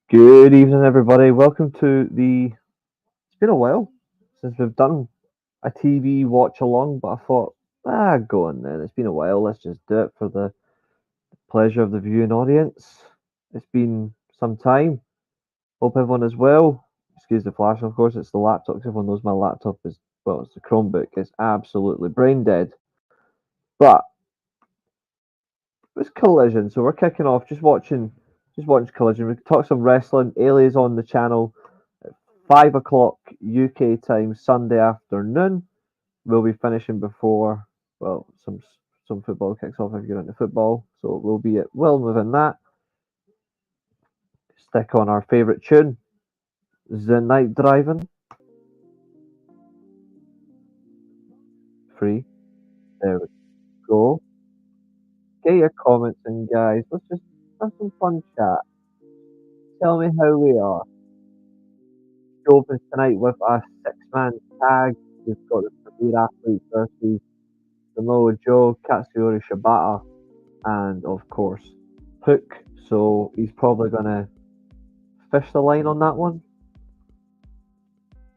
Good evening, everybody. Welcome to the. It's been a while since we've done a TV watch along, but I thought, go on then. It's been a while. Let's just do it for the pleasure of the viewing audience. It's been some time. Hope everyone is well. Excuse the flash, of course. It's the laptop. 'Cause everyone knows my laptop is it's the Chromebook. It's absolutely brain dead. But it's Collision, so we're kicking off. Just watching Collision. We can talk some wrestling. Ailey's on the channel. 5 o'clock UK time, Sunday afternoon. We'll be finishing before, some football kicks off if you're into football. So we'll be well within that. Stick on our favourite tune, The Night Driving. Free. There we go. Get your comments in, guys. Let's just have some fun chat. Tell me how we are. Show opens tonight with a six-man tag. We've got the Premier Athlete versus Samoa Joe, Katsuyori Shibata, and of course Hook. So he's probably gonna fish the line on that one.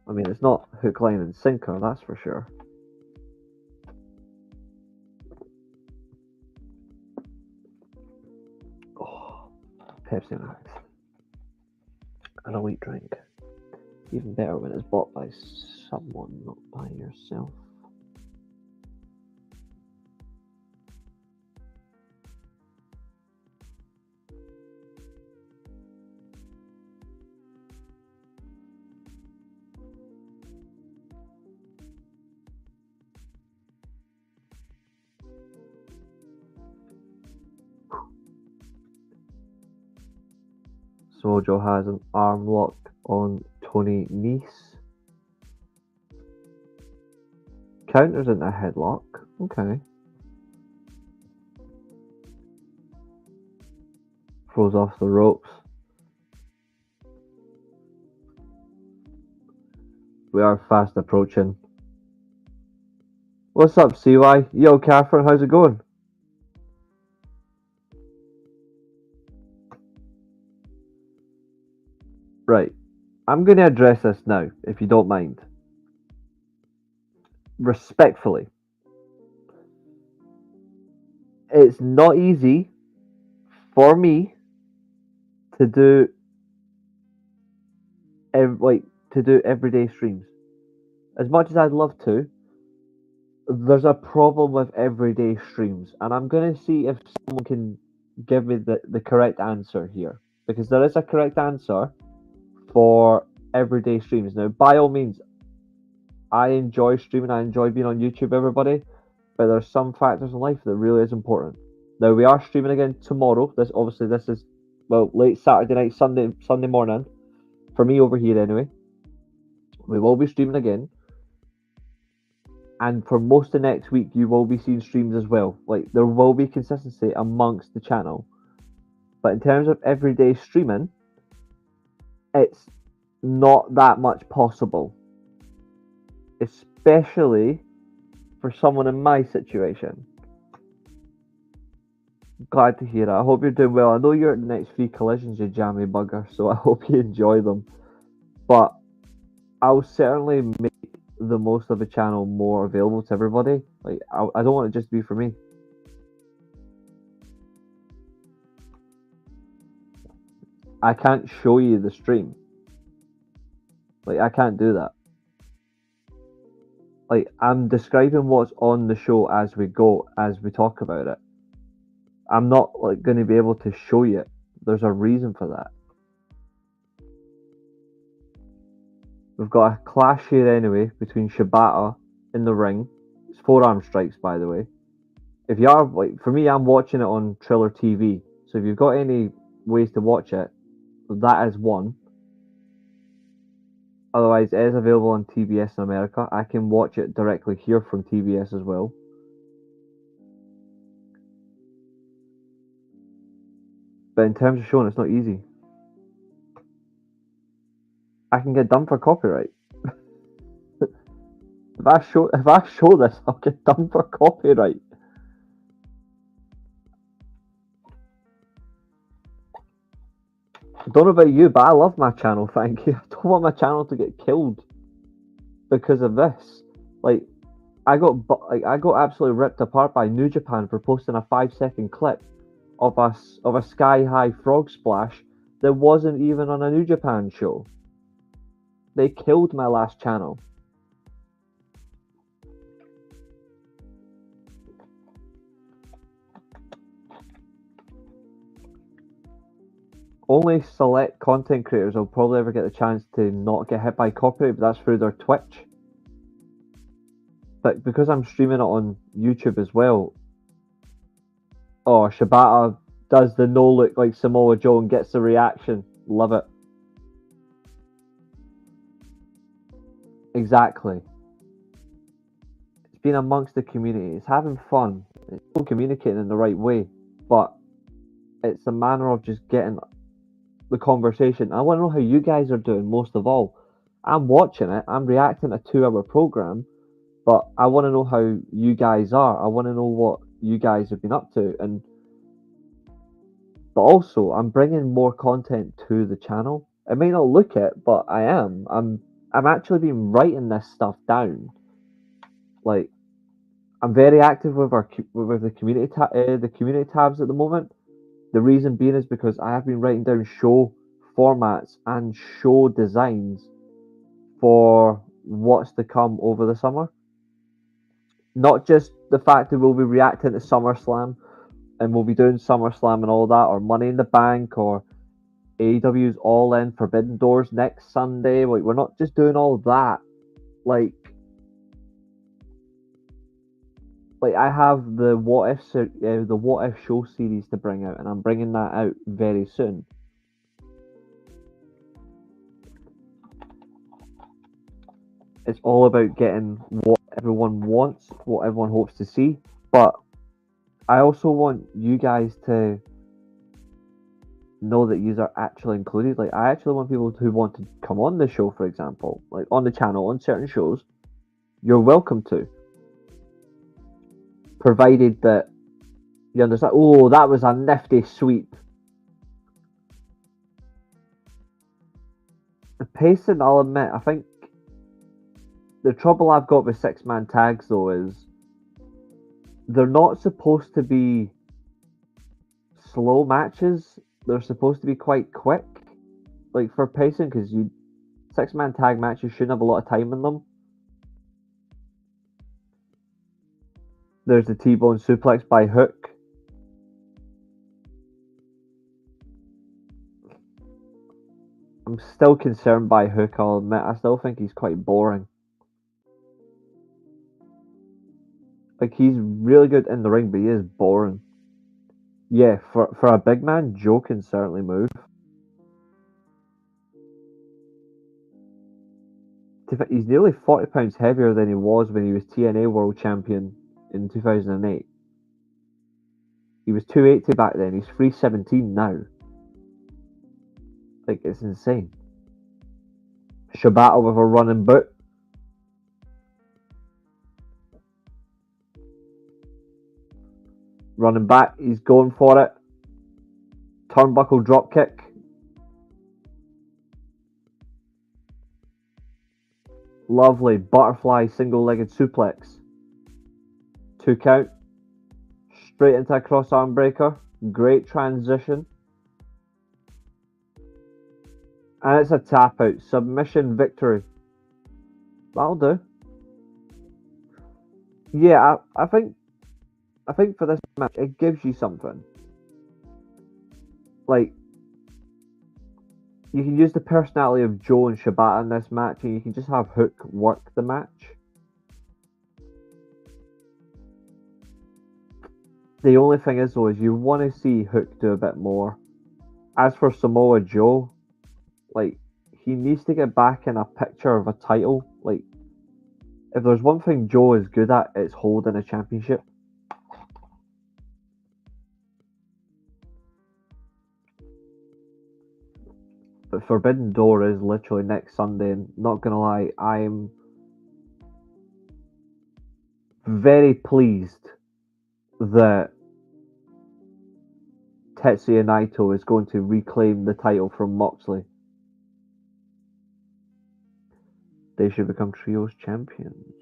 I mean, it's not hook, line, and sinker, that's for sure. Oh, Pepsi Max, an elite drink. Even better when it's bought by someone, not by yourself. Sojo has an arm lock on Tony Nese. Counters into a headlock. Okay. Throws off the ropes. We are fast approaching. What's up, CY? Yo, Catherine, how's it going? Right. I'm going to address this now, if you don't mind. Respectfully. It's not easy for me to do everyday streams. As much as I'd love to, there's a problem with everyday streams, and I'm going to see if someone can give me the correct answer here, because there is a correct answer for everyday streams. Now, by all means, I enjoy streaming, I enjoy being on YouTube, everybody, but there's some factors in life that really is important. Now, we are streaming again tomorrow. This is late Saturday night, Sunday morning, for me over here anyway. We will be streaming again. And for most of next week, you will be seeing streams as well. Like, there will be consistency amongst the channel. But in terms of everyday streaming, it's not that much possible. Especially for someone in my situation. Glad to hear that. I hope you're doing well. I know you're at the next 3 collisions, you jammy bugger, so I hope you enjoy them. But I'll certainly make the most of the channel more available to everybody. Like, I don't want it just to be for me. I can't show you the stream. Like, I can't do that. Like, I'm describing what's on the show as we go, as we talk about it. I'm not going to be able to show you it. There's a reason for that. We've got a clash here anyway between Shibata in the ring. It's forearm strikes, by the way. If you are, for me, I'm watching it on Triller TV. So if you've got any ways to watch it, that is one. Otherwise, it is available on TBS in America. I can watch it directly here from TBS as well. But in terms of showing, it's not easy. I can get done for copyright. If I show this, I'll get done for copyright. Don't know about you, but I love my channel, thank you. I don't want my channel to get killed because of this. Like, I got absolutely ripped apart by New Japan for posting a 5-second clip of a sky high frog splash that wasn't even on a New Japan show. They killed my last channel. Only select content creators will probably ever get the chance to not get hit by copyright, but that's through their Twitch. But because I'm streaming it on YouTube as well, oh, Shibata does the no look like Samoa Joe and gets the reaction. Love it. Exactly. It's being amongst the community. It's having fun. It's still communicating in the right way. But it's a manner of just getting the conversation. I want to know how you guys are doing most of all. I'm watching it. I'm reacting to a 2-hour program. But I want to know how you guys are. I want to know what you guys have been up to. But also, I'm bringing more content to the channel. I may not look it, but I am. I'm actually been writing this stuff down. Like, I'm very active with the community tabs at the moment. The reason being is because I have been writing down show formats and show designs for what's to come over the summer. Not just the fact that we'll be reacting to SummerSlam and we'll be doing SummerSlam and all that, or Money in the Bank, or AEW's All In Forbidden Doors next Sunday. Like, we're not just doing all that. Like I have the What If show series to bring out, and I'm bringing that out very soon. It's all about getting what everyone wants, what everyone hopes to see, but I also want you guys to know that you are actually included. Like, I actually want people who want to come on the show, for example, like on the channel, on certain shows. You're welcome to, provided that you understand. Oh, that was a nifty sweep. The pacing, I'll admit, I think the trouble I've got with 6-man tags though is they're not supposed to be slow matches. They're supposed to be quite quick, like for pacing, because 6-man tag matches shouldn't have a lot of time in them. There's the T-bone suplex by Hook. I'm still concerned by Hook, I'll admit. I still think he's quite boring. Like, he's really good in the ring, but he is boring. Yeah, for a big man, Joe can certainly move. He's nearly 40 pounds heavier than he was when he was TNA World Champion in 2008. He was 280 back then, he's 317 now. Like, it's insane. Shibata with a running boot. Running back, he's going for it. Turnbuckle drop kick. Lovely butterfly single-legged suplex. 2 count. Straight into a cross arm breaker. Great transition. And it's a tap out. Submission victory. That'll do. Yeah, I think for this match it gives you something. Like, you can use the personality of Joe and Shibata in this match, and you can just have Hook work the match. The only thing is though, is you want to see Hook do a bit more. As for Samoa Joe, like, he needs to get back in a picture of a title. Like, if there's one thing Joe is good at, it's holding a championship. But Forbidden Door is literally next Sunday, and not gonna lie, I'm very pleased that Tetsuya Naito is going to reclaim the title from Moxley. They should become trios champions.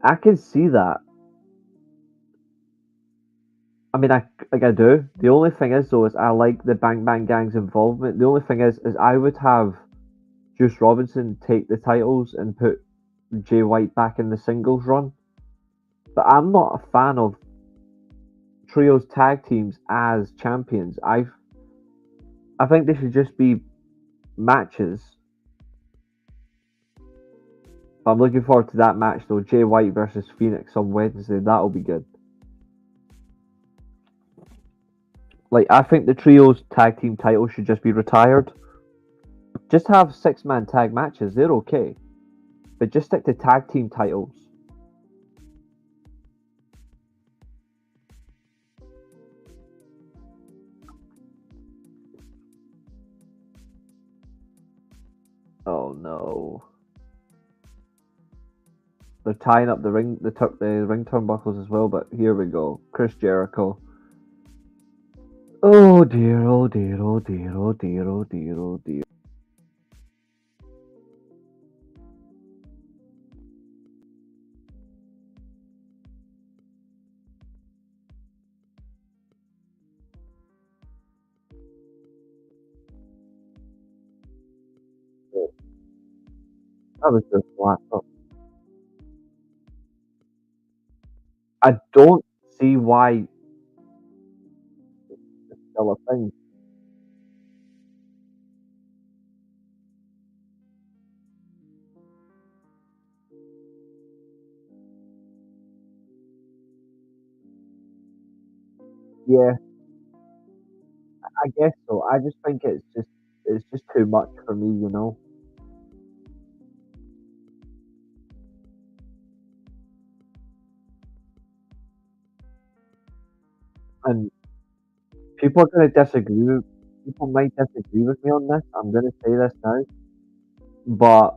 I can see that. I mean, I do. The only thing is, though, is I like the Bang Bang Gang's involvement. The only thing is I would have Juice Robinson take the titles and put Jay White back in the singles run. But I'm not a fan of trios tag teams as champions. I think they should just be matches. I'm looking forward to that match, though. Jay White versus Phoenix on Wednesday. That'll be good. Like, I think the trios tag team titles should just be retired. Just have 6-man tag matches. They're okay. But just stick to tag team titles. Oh no. They're tying up the ring turnbuckles as well, but here we go. Chris Jericho. Oh dear, oh dear, oh dear, oh dear, oh dear, oh dear. That was just laptop. I don't see why it's still a thing. Yeah, I guess so. I just think it's just too much for me, you know. And people are going to disagree. People might disagree with me on this. I'm going to say this now, but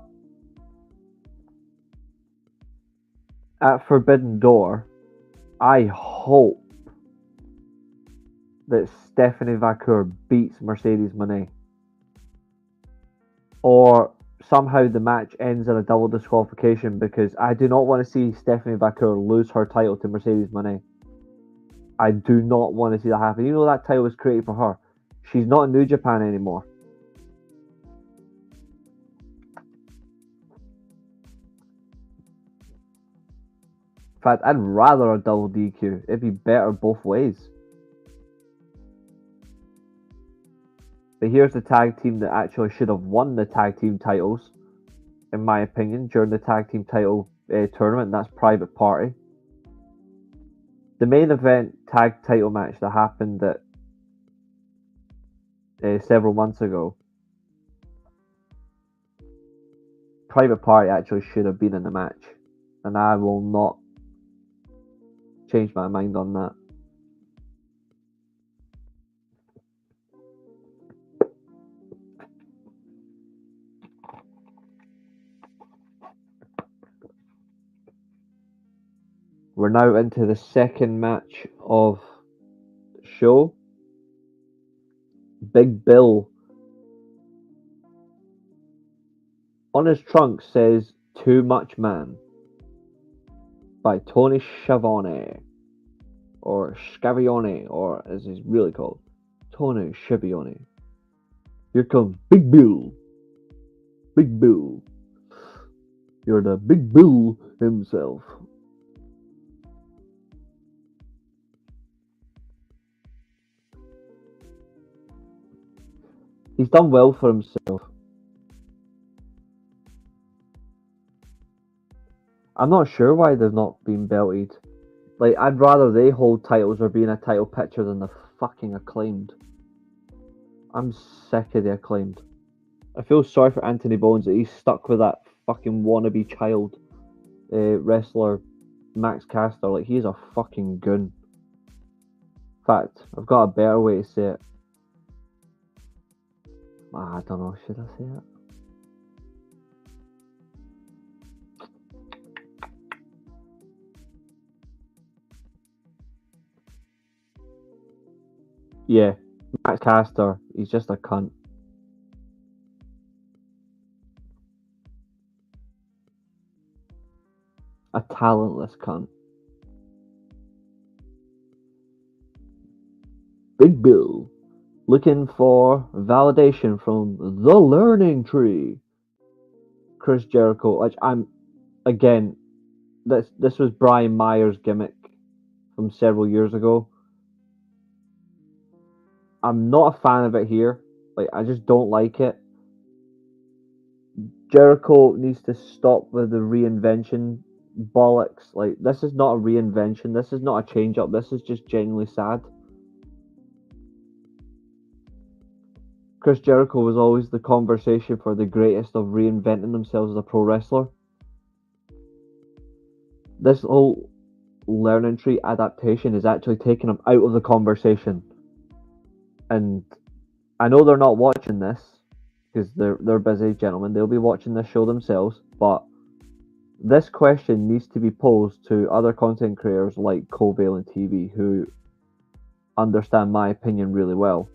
at Forbidden Door, I hope that Stephanie Vacour beats Mercedes Moné, or somehow the match ends in a double disqualification, because I do not want to see Stephanie Vacour lose her title to Mercedes Moné. I do not want to see that happen. You know that title was created for her. She's not in New Japan anymore. In fact, I'd rather a double DQ. It'd be better both ways. But here's the tag team that actually should have won the tag team titles, in my opinion, during the tag team title tournament, and that's Private Party. The main event tag title match that happened at several months ago, Private Party actually should have been in the match, and I will not change my mind on that. We're now into the second match of the show. Big Bill on his trunk says "Too Much Man" by Tony Schiavone, or Scavione, or as he's really called, Tony Schiavone. Here comes Big Bill. Big Bill. You're the Big Bill himself. He's done well for himself. I'm not sure why they've not been belted. Like, I'd rather they hold titles or be in a title picture than the fucking Acclaimed. I'm sick of the Acclaimed. I feel sorry for Anthony Bones that he's stuck with that fucking wannabe child wrestler Max Caster. Like, he's a fucking goon. In fact, I've got a better way to say it. I don't know, should I say it? Yeah, Max Caster, he's just a cunt. A talentless cunt. Big Bill, looking for validation from the Learning Tree. Chris Jericho, like again, this was Brian Myers' gimmick from several years ago. I'm not a fan of it here. Like, I just don't like it. Jericho needs to stop with the reinvention bollocks. Like, this is not a reinvention. This is not a change up. This is just genuinely sad. Chris Jericho was always the conversation for the greatest of reinventing themselves as a pro wrestler. This whole learning tree adaptation is actually taking him out of the conversation. And I know they're not watching this because they're busy gentlemen. They'll be watching this show themselves, but this question needs to be posed to other content creators like Covale and TV who understand my opinion really well.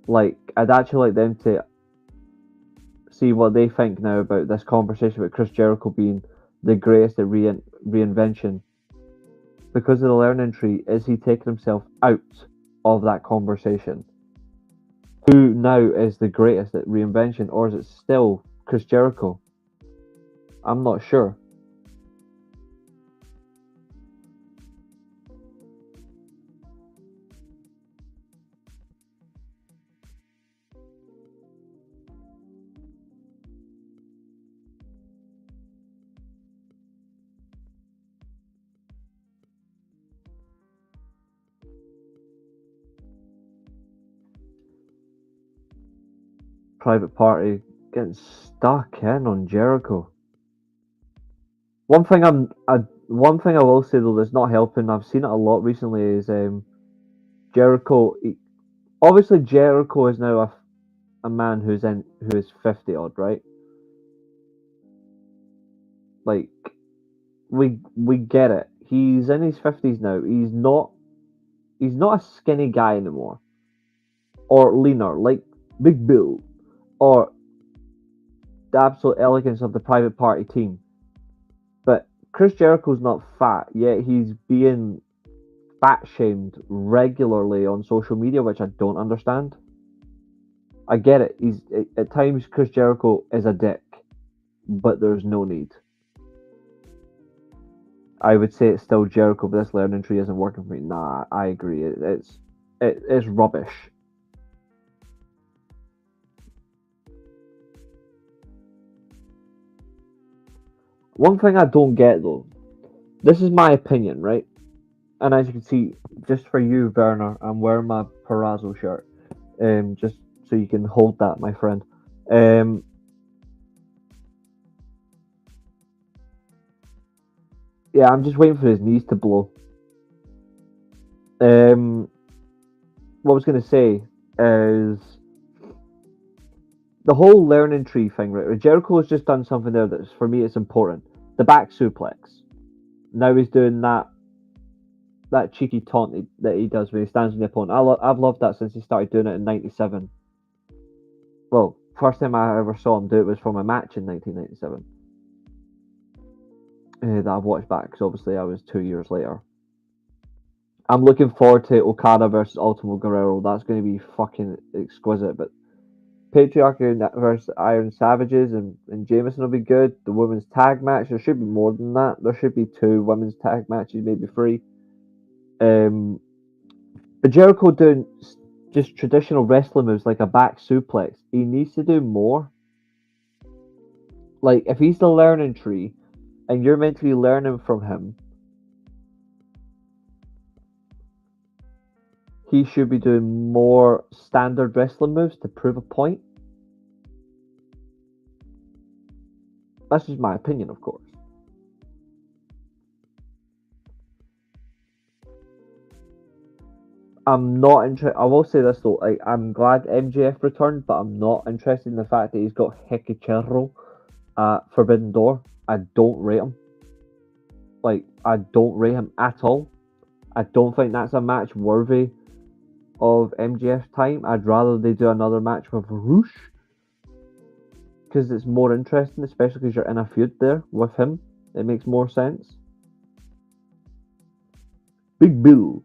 Like, I'd actually like them to see what they think now about this conversation with Chris Jericho being the greatest at reinvention. Because of the learning tree, is he taking himself out of that conversation? Who now is the greatest at reinvention, or is it still Chris Jericho? I'm not sure. Private Party getting stuck in on Jericho. One thing one thing I will say though that's not helping. I've seen it a lot recently. Is Jericho. Obviously, Jericho is now a man who is 50 odd, right? Like, we get it. He's in his 50s now. He's not a skinny guy anymore, or leaner like Big Bill, or the absolute elegance of the Private Party team. But Chris Jericho's not fat, yet he's being fat shamed regularly on social media, which I don't understand. I get it. At times Chris Jericho is a dick, but there's no need. I would say it's still Jericho, but this learning tree isn't working for me. Nah, I agree. It's rubbish. One thing I don't get though, this is my opinion, right? And as you can see, just for you, Werner, I'm wearing my Parazzo shirt, just so you can hold that, my friend. Um, yeah, I'm just waiting for his knees to blow. What I was going to say is the whole learning tree thing, right? Jericho has just done something there that's, for me, it's important. The back suplex. Now he's doing that cheeky taunt that he does when he stands on the opponent. I've loved that since he started doing it in '97. Well, first time I ever saw him do it was from a match in 1997 that I've watched back because obviously I was 2 years later. I'm looking forward to Okada versus Ultimo Guerrero. That's going to be fucking exquisite. But Patriarchy versus Iron Savages and Jameson will be good. The women's tag match, there should be more than that. There should be 2 women's tag matches, maybe 3. But Jericho doing just traditional wrestling moves like a back suplex, he needs to do more. Like, if he's the learning tree and you're meant to be learning from him, he should be doing more standard wrestling moves to prove a point. That's just my opinion, of course. I'm not interested. I will say this though, I'm glad MJF returned, but I'm not interested in the fact that he's got Hikachiru at Forbidden Door. I don't rate him. Like, I don't rate him at all. I don't think that's a match worthy of MJF's time. I'd rather they do another match with Roosh, because it's more interesting, especially because you're in a feud there with him. It makes more sense. Big Bill.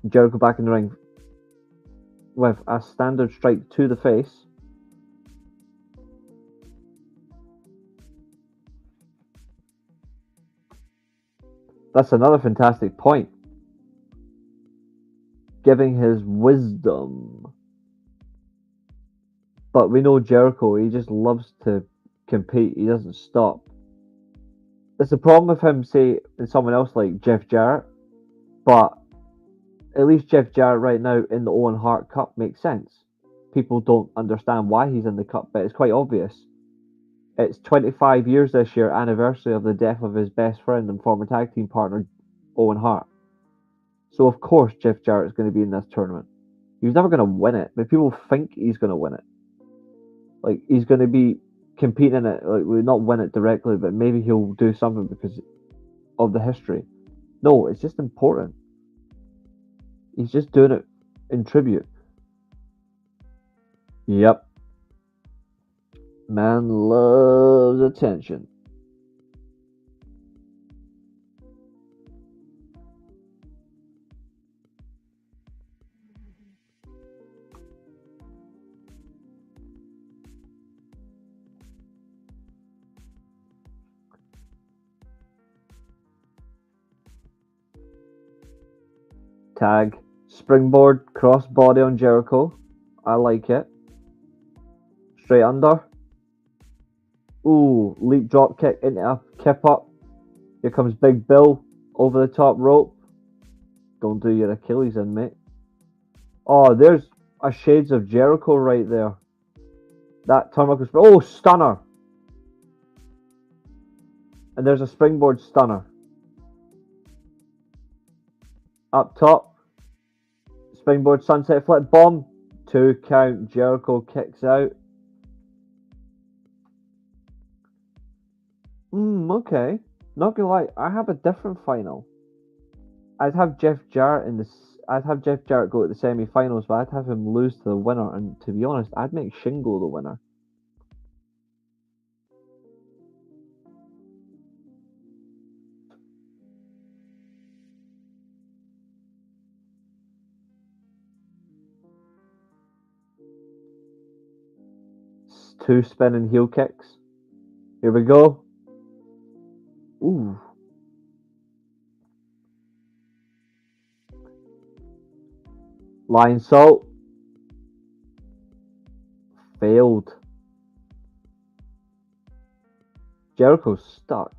Jericho back in the ring with a standard strike to the face. That's another fantastic point. Giving his wisdom. But we know Jericho, he just loves to compete. He doesn't stop. There's a problem with him, say, and someone else like Jeff Jarrett. But at least Jeff Jarrett right now in the Owen Hart Cup makes sense. People don't understand why he's in the cup, but it's quite obvious. It's 25 years this year, anniversary of the death of his best friend and former tag team partner, Owen Hart. So of course Jeff Jarrett's going to be in this tournament. He's never going to win it, but people think he's going to win it. Like, he's going to be competing in it, like, will not win it directly, but maybe he'll do something because of the history. No, it's just important. He's just doing it in tribute. Yep. Man loves attention. Tag. Springboard crossbody on Jericho. I like it. Straight under. Ooh, leap drop kick into a kip up. Here comes Big Bill over the top rope. Don't do your Achilles in, mate. Oh, there's a shades of Jericho right there. That turnbuckle. Oh, stunner. And there's a springboard stunner. Up top. Springboard sunset flip bomb. 2 count. Jericho kicks out. Okay. Not gonna lie, I have a different final. I'd have Jeff Jarrett go to the semi-finals, but I'd have him lose to the winner. And to be honest, I'd make Shingo the winner. It's 2 spinning heel kicks. Here we go. Ooh. Lion salt. Failed. Jericho's stuck.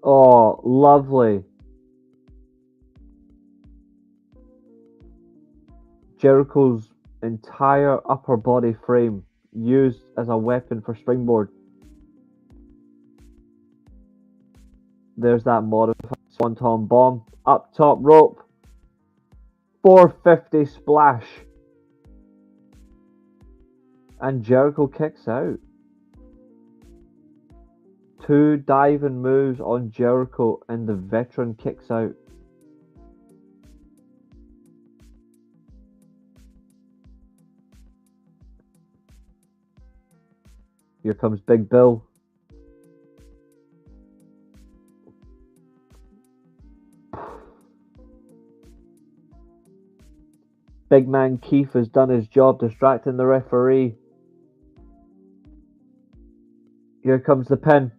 Oh, lovely. Jericho's entire upper body frame used as a weapon for springboard. There's that modified swanton bomb. Up top rope. 450 splash. And Jericho kicks out. 2 diving moves on Jericho and the veteran kicks out. Here comes Big Bill. Big man Keith has done his job distracting the referee. Here comes the pin.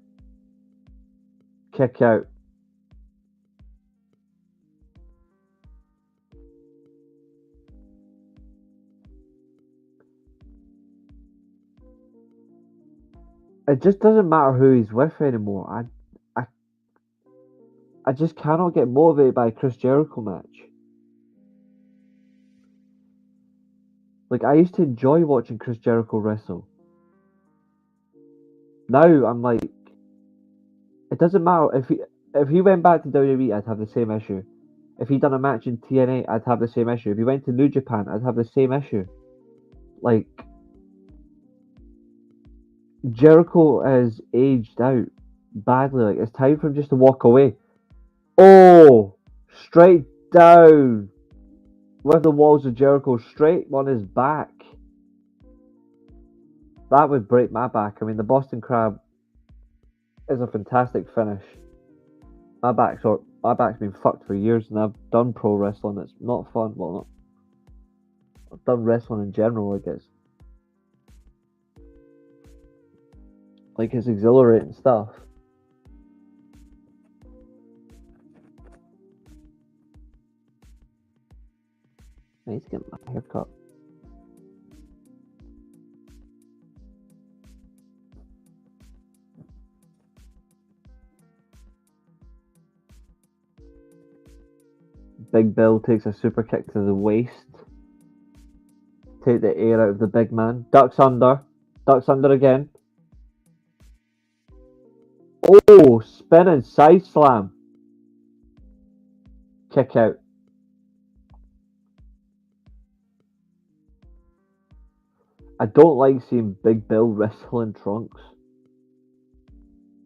Kick out. It just doesn't matter who he's with anymore. I just cannot get motivated by a Chris Jericho match. Like, I used to enjoy watching Chris Jericho wrestle. Now I'm like, it doesn't matter if he went back to WWE, I'd have the same issue. If he done a match in TNA, I'd have the same issue. If he went to New Japan, I'd have the same issue. Like, Jericho has aged out badly. Like, it's time for him just to walk away. Oh, straight down. with the walls of Jericho straight on his back. That would break my back. I mean, the Boston Crab is a fantastic finish. My back's been fucked for years, and I've done pro wrestling. It's not fun. Well, not. I've done wrestling in general. It's exhilarating stuff. I need to get my haircut. Big Bill takes a super kick to the waist. Take the air out of the big man. Ducks under. Ducks under again. Oh, spinning side slam. Kick out. I don't like seeing Big Bill wrestle in trunks.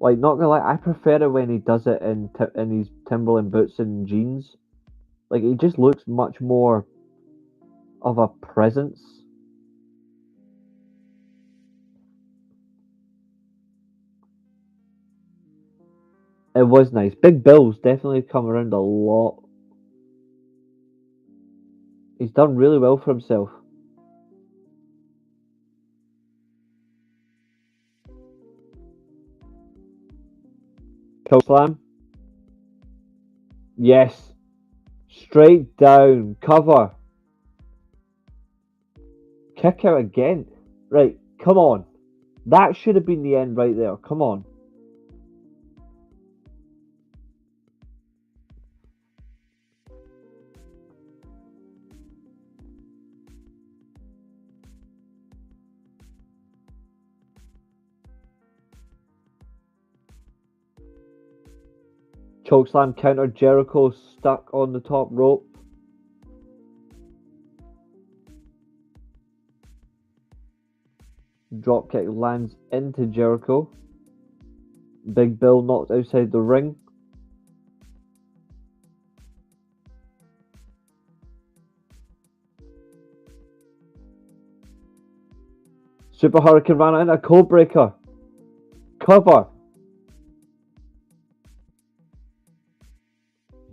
Like, not gonna lie, I prefer it when he does it in his Timberland boots and jeans. Like, he just looks much more of a presence. It was nice. Big Bill's definitely come around a lot. He's done really well for himself. Choke slam. Yes. Straight down. Cover. Kick out again. Right, come on. That should have been the end right there. Come on. Chokeslam counter. Jericho stuck on the top rope. Dropkick lands into Jericho. Big Bill knocked outside the ring. Super Hurricane ran out, a code breaker. Cover.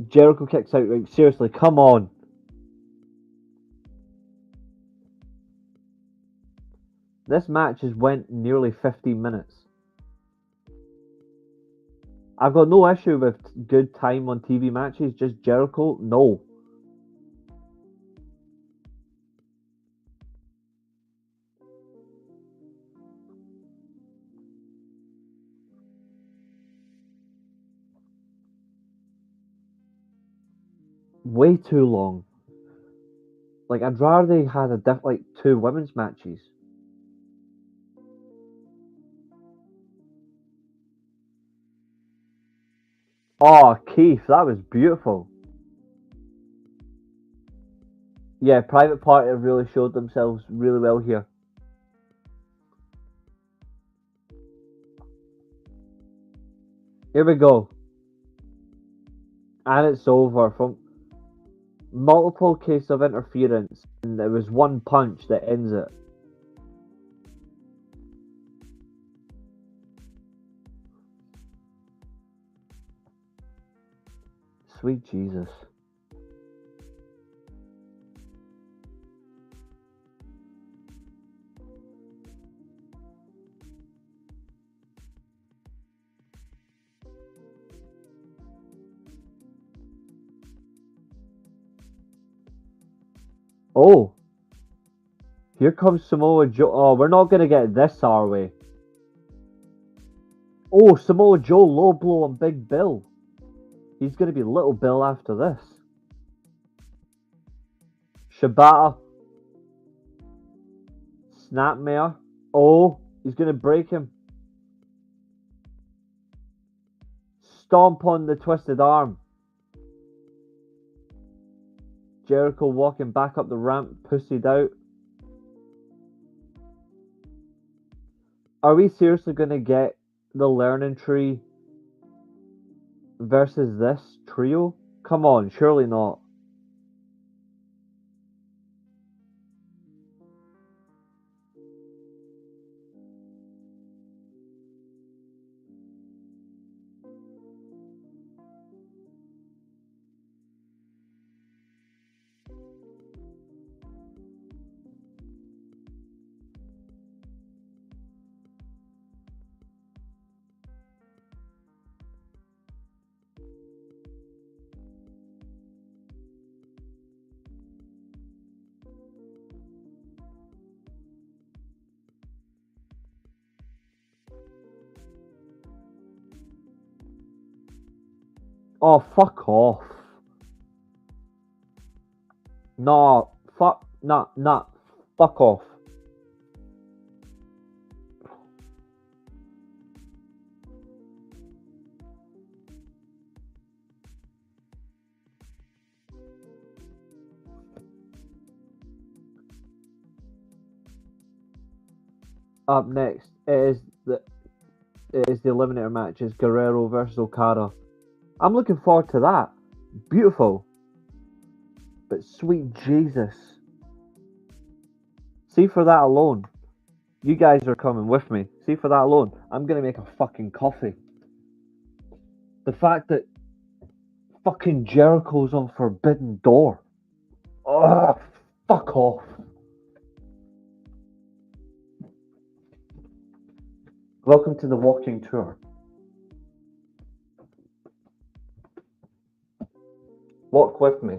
Jericho kicks out. Like, seriously, come on. This match has went nearly 15 minutes. I've got no issue with good time on TV matches, just Jericho, no. Way too long. Like, I'd rather they had two women's matches. Oh, Keith, that was beautiful. Yeah, Private Party really showed themselves really well here. Here we go. And it's over from multiple cases of interference, and there was one punch that ends it. Sweet Jesus. Oh. Here comes Samoa Joe. Oh, we're not going to get this, are we? Oh, Samoa Joe low blow on Big Bill. He's going to be Little Bill after this. Shibata. Snapmare. Oh, he's going to break him. Stomp on the twisted arm. Jericho walking back up the ramp, pussied out. Are we seriously going to get the learning tree versus this trio? Come on, surely not. Oh, fuck off. No, fuck, nah, fuck off. Up next is the eliminator match. It's Guerrero versus Okada. I'm looking forward to that. Beautiful. But sweet Jesus. See, for that alone, you guys are coming with me. See, for that alone, I'm gonna make a fucking coffee. The fact that fucking Jericho's on Forbidden Door. Oh, fuck off. Welcome to the walking tour. Walk with me.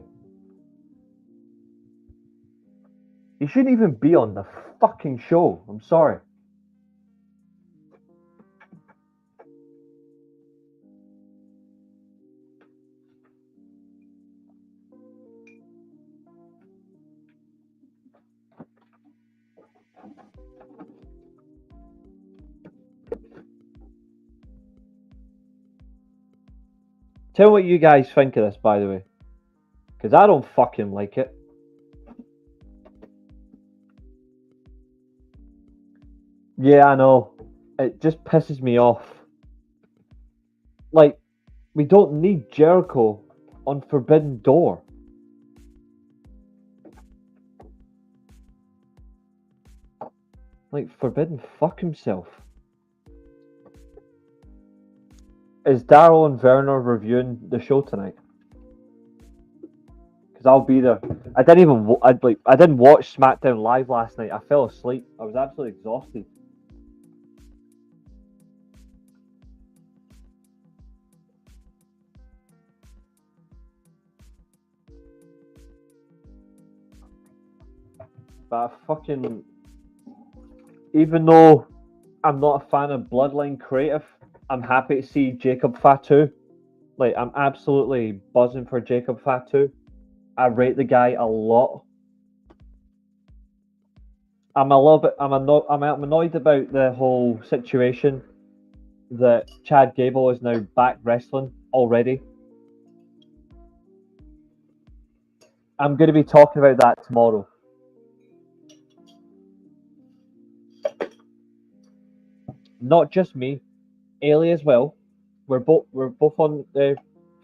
You shouldn't even be on the fucking show. I'm sorry. Tell me what you guys think of this, by the way. Because I don't fucking like it. Yeah, I know. It just pisses me off. Like, we don't need Jericho on Forbidden Door. Like, Forbidden fuck himself. Is Daryl and Werner reviewing the show tonight? Because I'll be there. I didn't watch SmackDown Live last night. I fell asleep. I was absolutely exhausted. But I fucking, even though I'm not a fan of Bloodline Creative, I'm happy to see Jacob Fatu. Like, I'm absolutely buzzing for Jacob Fatu. I rate the guy a lot. I'm annoyed about the whole situation that Chad Gable is now back wrestling already. I'm going to be talking about that tomorrow. Not just me, Ailey as well. We're both on the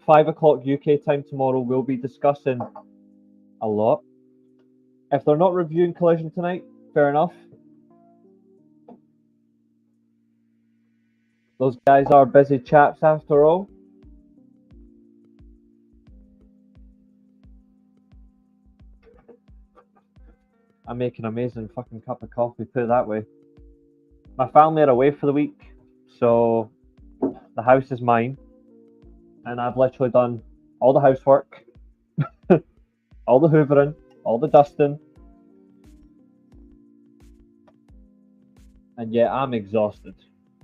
5 o'clock UK time tomorrow. We'll be discussing a lot. If they're not reviewing Collision tonight, fair enough. Those guys are busy chaps after all. I make an amazing fucking cup of coffee, put it that way. My family are away for the week, so the house is mine. And I've literally done all the housework, all the hoovering, all the dusting. And yeah, I'm exhausted.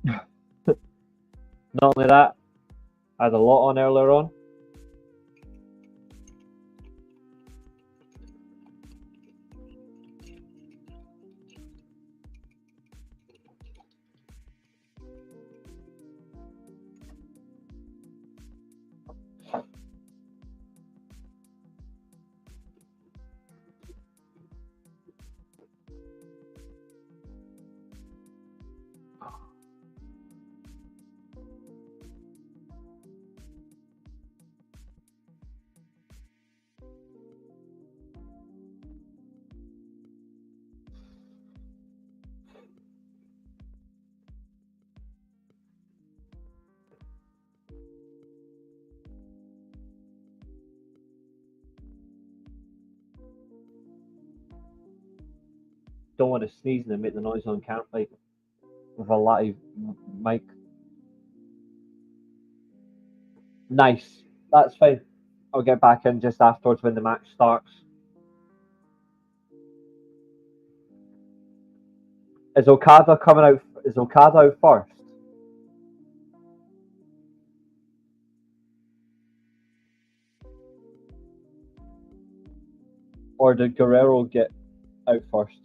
Not only that, I had a lot on earlier on. Don't want to sneeze and make the noise on camera, like with a live mic. Nice. That's fine. I'll get back in just afterwards when the match starts. Is Okada coming out? Is Okada out first? Or did Guerrero get out first?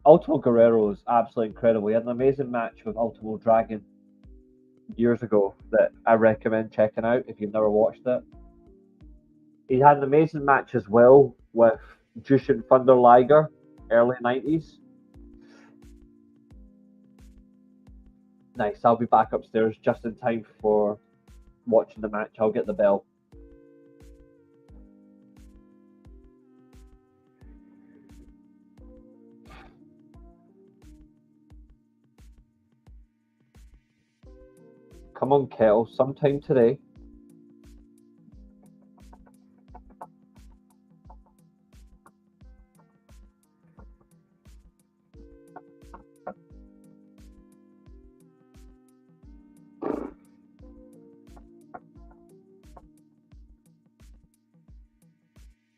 Ultimo Guerrero is absolutely incredible. He had an amazing match with Ultimo Dragon years ago that I recommend checking out if you've never watched it. He had an amazing match as well with Jushin Thunder Liger, early 90s. Nice, I'll be back upstairs just in time for watching the match. I'll get the bell. Come on, Kettle, sometime today.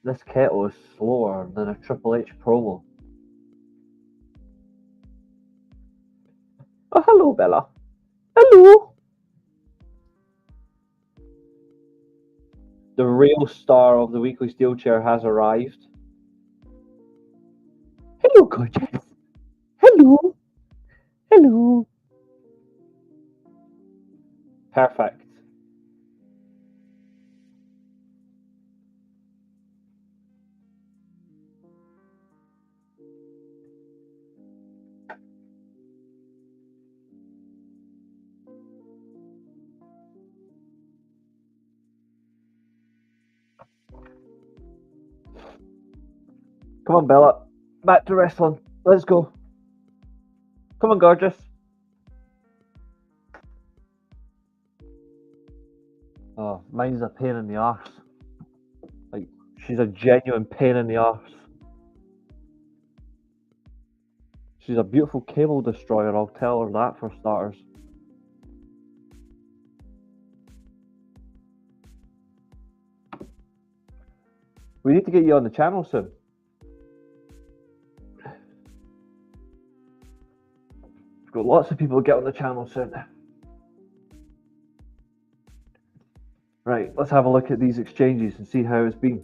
This kettle is slower than a Triple H promo. Oh, hello, Bella. Hello. The real star of the Weekly Steel Chair has arrived. Hello, gorgeous. Hello. Hello. Perfect. Come on, Bella. Back to wrestling. Let's go. Come on, gorgeous. Oh, mine's a pain in the arse. Like, she's a genuine pain in the arse. She's a beautiful cable destroyer, I'll tell her that for starters. We need to get you on the channel soon. We've got lots of people to get on the channel soon. Right, let's have a look at these exchanges and see how it's been.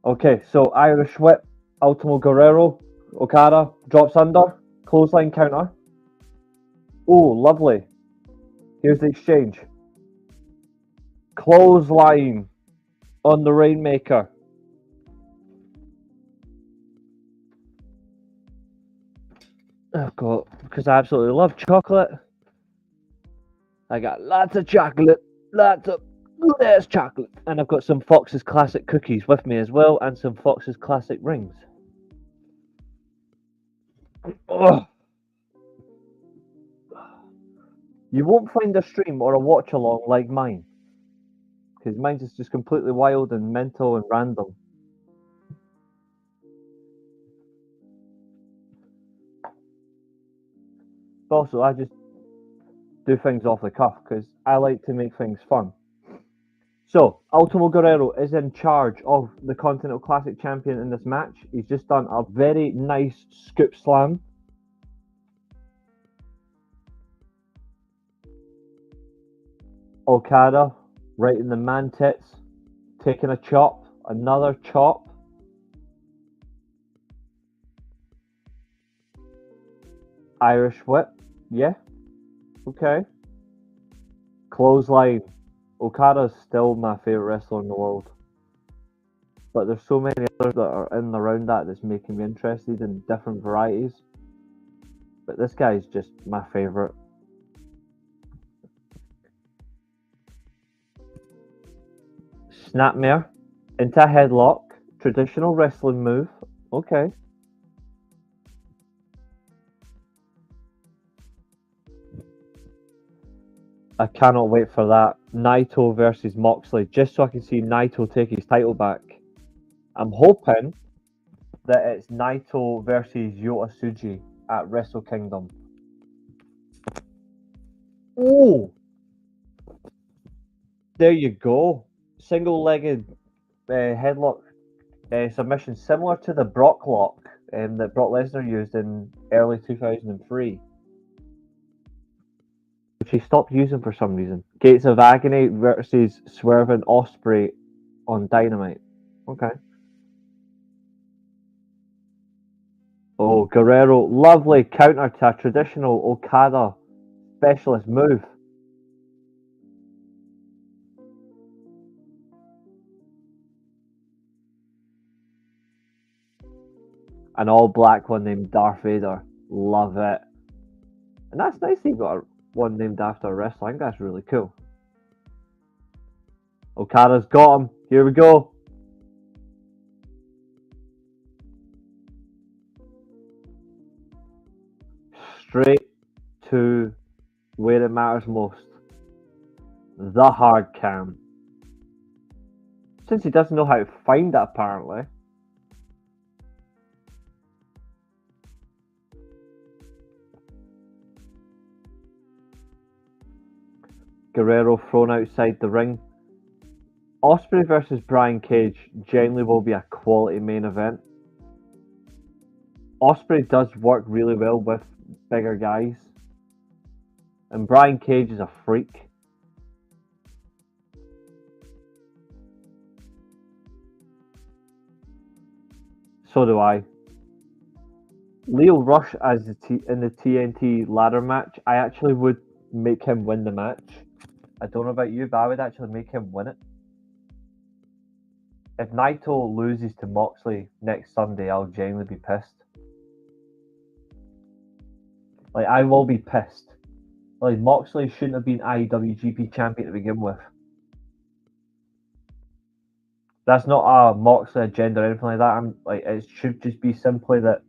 Okay, so Irish Whip, Ultimo Guerrero, Okada, drops under, clothesline counter. Oh, lovely. Here's the exchange. Clothesline on the Rainmaker. I've got, because I absolutely love chocolate. I got lots of chocolate, there's chocolate. And I've got some Fox's Classic cookies with me as well, and some Fox's Classic rings. Ugh. You won't find a stream or a watch along like mine, because mine's is just completely wild and mental and random. But also, I just do things off the cuff because I like to make things fun. So, Ultimo Guerrero is in charge of the Continental Classic champion in this match. He's just done a very nice scoop slam. Okada, right in the man tits, taking a chop, another chop. Irish whip, yeah, okay. Clothesline. Okada's still my favourite wrestler in the world. But there's so many others that are in and around that that's making me interested in different varieties. But this guy's just my favourite. Snapmare into a headlock. Traditional wrestling move. Okay. I cannot wait for that. Naito versus Moxley, just so I can see Naito take his title back. I'm hoping that it's Naito versus Yota Tsuji at Wrestle Kingdom. Oh! There you go. Single-legged headlock submission, similar to the Brock lock that Brock Lesnar used in early 2003. which he stopped using for some reason. Gates of Agony versus Swerve and Ospreay on Dynamite. Okay. Oh, Guerrero, lovely counter to a traditional Okada specialist move. An all black one named Darth Vader. Love it. And that's nice that you got one named after a wrestler. I think that's really cool. Okada's got him. Here we go. Straight to where it matters most. The hard cam. Since he doesn't know how to find it, apparently. Guerrero thrown outside the ring. Ospreay versus Brian Cage generally will be a quality main event. Ospreay does work really well with bigger guys. And Brian Cage is a freak. So do I. Leo Rush as in the TNT ladder match, I actually would make him win the match. I don't know about you, but I would actually make him win it. If Naito loses to Moxley next Sunday, I'll genuinely be pissed. Like, I will be pissed. Like, Moxley shouldn't have been IEW GP champion to begin with. That's not a Moxley agenda or anything like that. It should just be simply that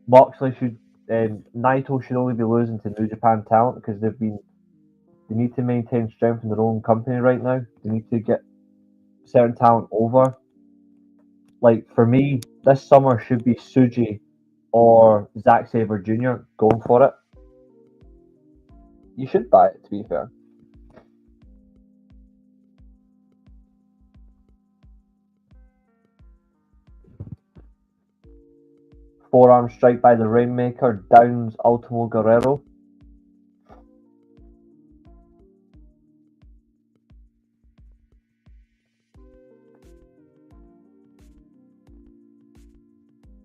Moxley should, Naito should only be losing to New Japan talent because they need to maintain strength in their own company right now. They need to get certain talent over. Like, for me, this summer should be Suji or Zack Sabre Jr. going for it. You should buy it, to be fair. Forearm strike by the Rainmaker downs Ultimo Guerrero.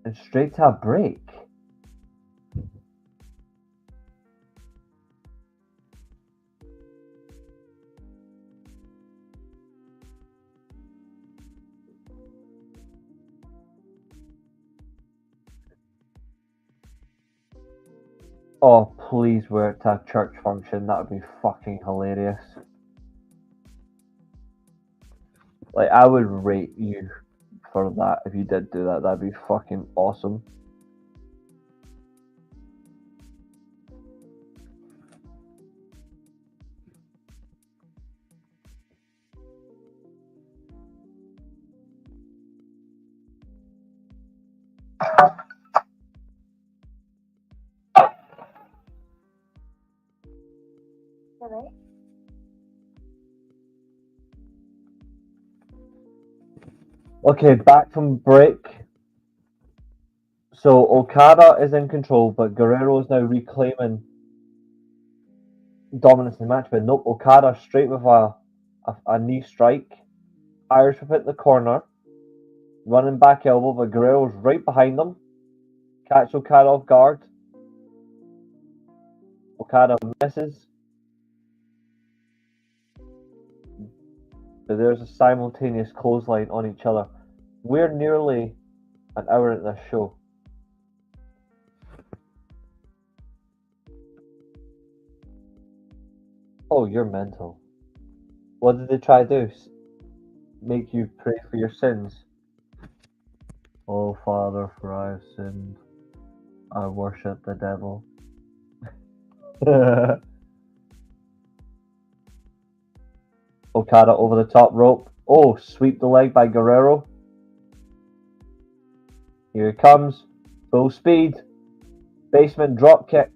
And straight to a break. Oh, please wear it to a church function. That would be fucking hilarious. Like, I would rate you for that if you did do that. That'd be fucking awesome. Okay, back from break. So Okada is in control, but Guerrero is now reclaiming dominance in the match. But nope, Okada straight with a knee strike. Irish whip at the corner. Running back elbow, but Guerrero's right behind them. Catch Okada off guard. Okada misses. So there's a simultaneous clothesline on each other. We're nearly an hour at this show. Oh, you're mental. What did they try to do? Make you pray for your sins? Oh, Father, for I have sinned. I worship the devil. Okada over the top rope. Oh, sweep the leg by Guerrero. Here it comes. Full speed. Basement drop kick.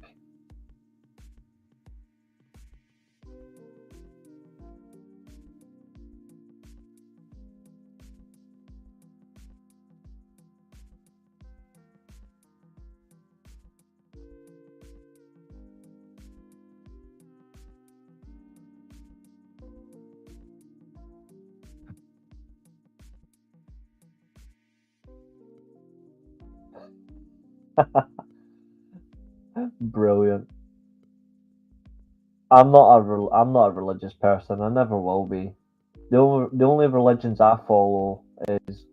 Brilliant. I'm not a religious person. I never will be. The only religions I follow is,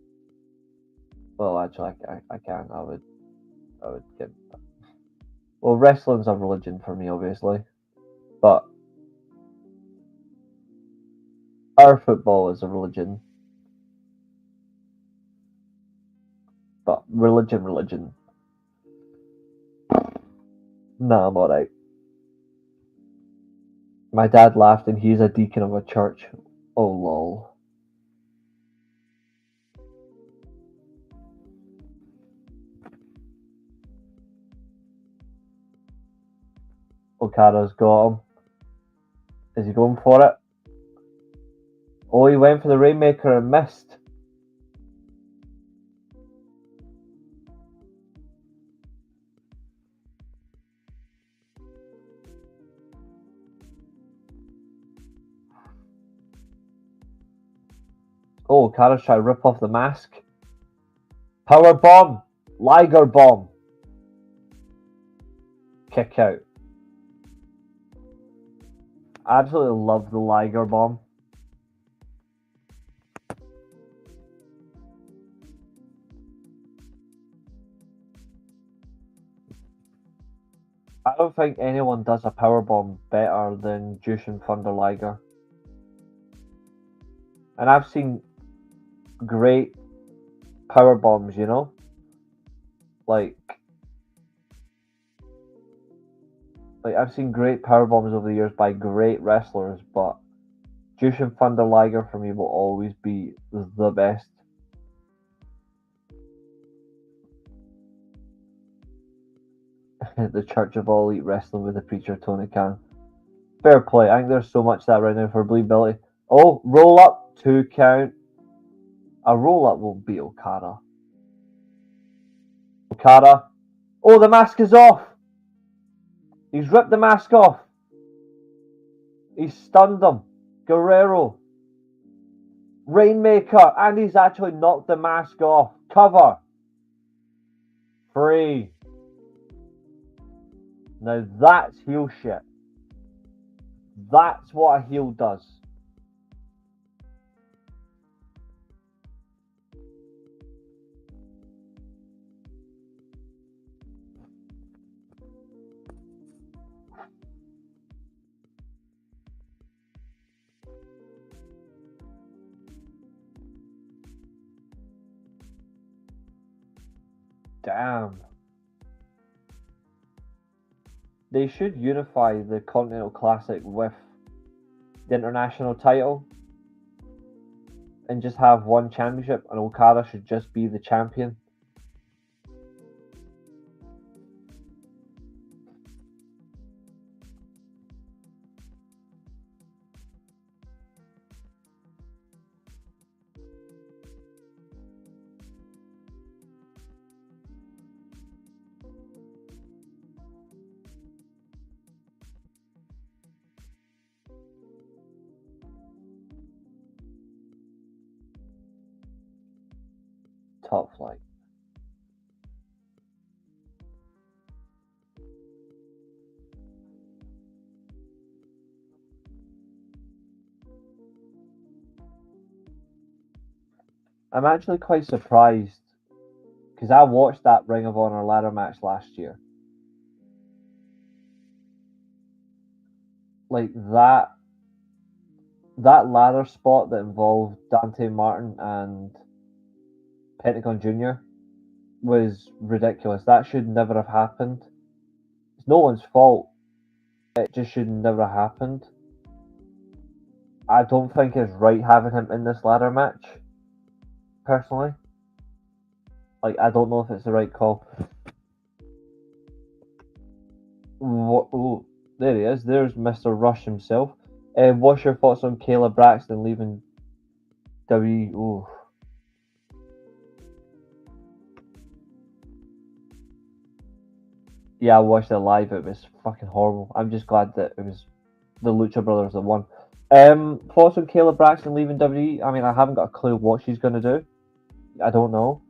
well, actually, I can't. I would get. Well, wrestling's a religion for me, obviously, but our football is a religion. But religion. Nah, I'm alright. My dad laughed, and he's a deacon of a church. Oh lol. Okada's got him. Is he going for it? Oh, he went for the Rainmaker and missed. Oh, Okada's trying to rip off the mask. Power bomb! Liger bomb! Kick out. I absolutely love the Liger bomb. I don't think anyone does a power bomb better than Jushin Thunder Liger. And I've seen great power bombs, you know? Like I've seen great power bombs over the years by great wrestlers, but Jushin Thunder Liger for me will always be the best. The Church of All Elite Wrestling with the preacher Tony Khan. Fair play. I think there's so much of that right now for believability. Oh, roll up, 2 count. A roll up will beat Okada. Okada. Oh, the mask is off. He's ripped the mask off. He's stunned him. Guerrero. Rainmaker. And he's actually knocked the mask off. Cover. 3. Now that's heel shit. That's what a heel does. Damn. They should unify the Continental Classic with the International title and just have one championship, and Okada should just be the champion. Top flight. I'm actually quite surprised because I watched that Ring of Honor ladder match last year. Like that ladder spot that involved Dante Martin and Pentagon Jr. was ridiculous. That should never have happened. It's no one's fault. It just should never have happened. I don't think it's right having him in this ladder match. Personally. Like, I don't know if it's the right call. Oh, there he is. There's Mr. Rush himself. What's your thoughts on Kayla Braxton leaving WWE? Oh. Yeah, I watched it live. It was fucking horrible. I'm just glad that it was the Lucha Brothers that won. Thoughts on Kayla Braxton leaving WWE? I mean, I haven't got a clue what she's going to do. I don't know.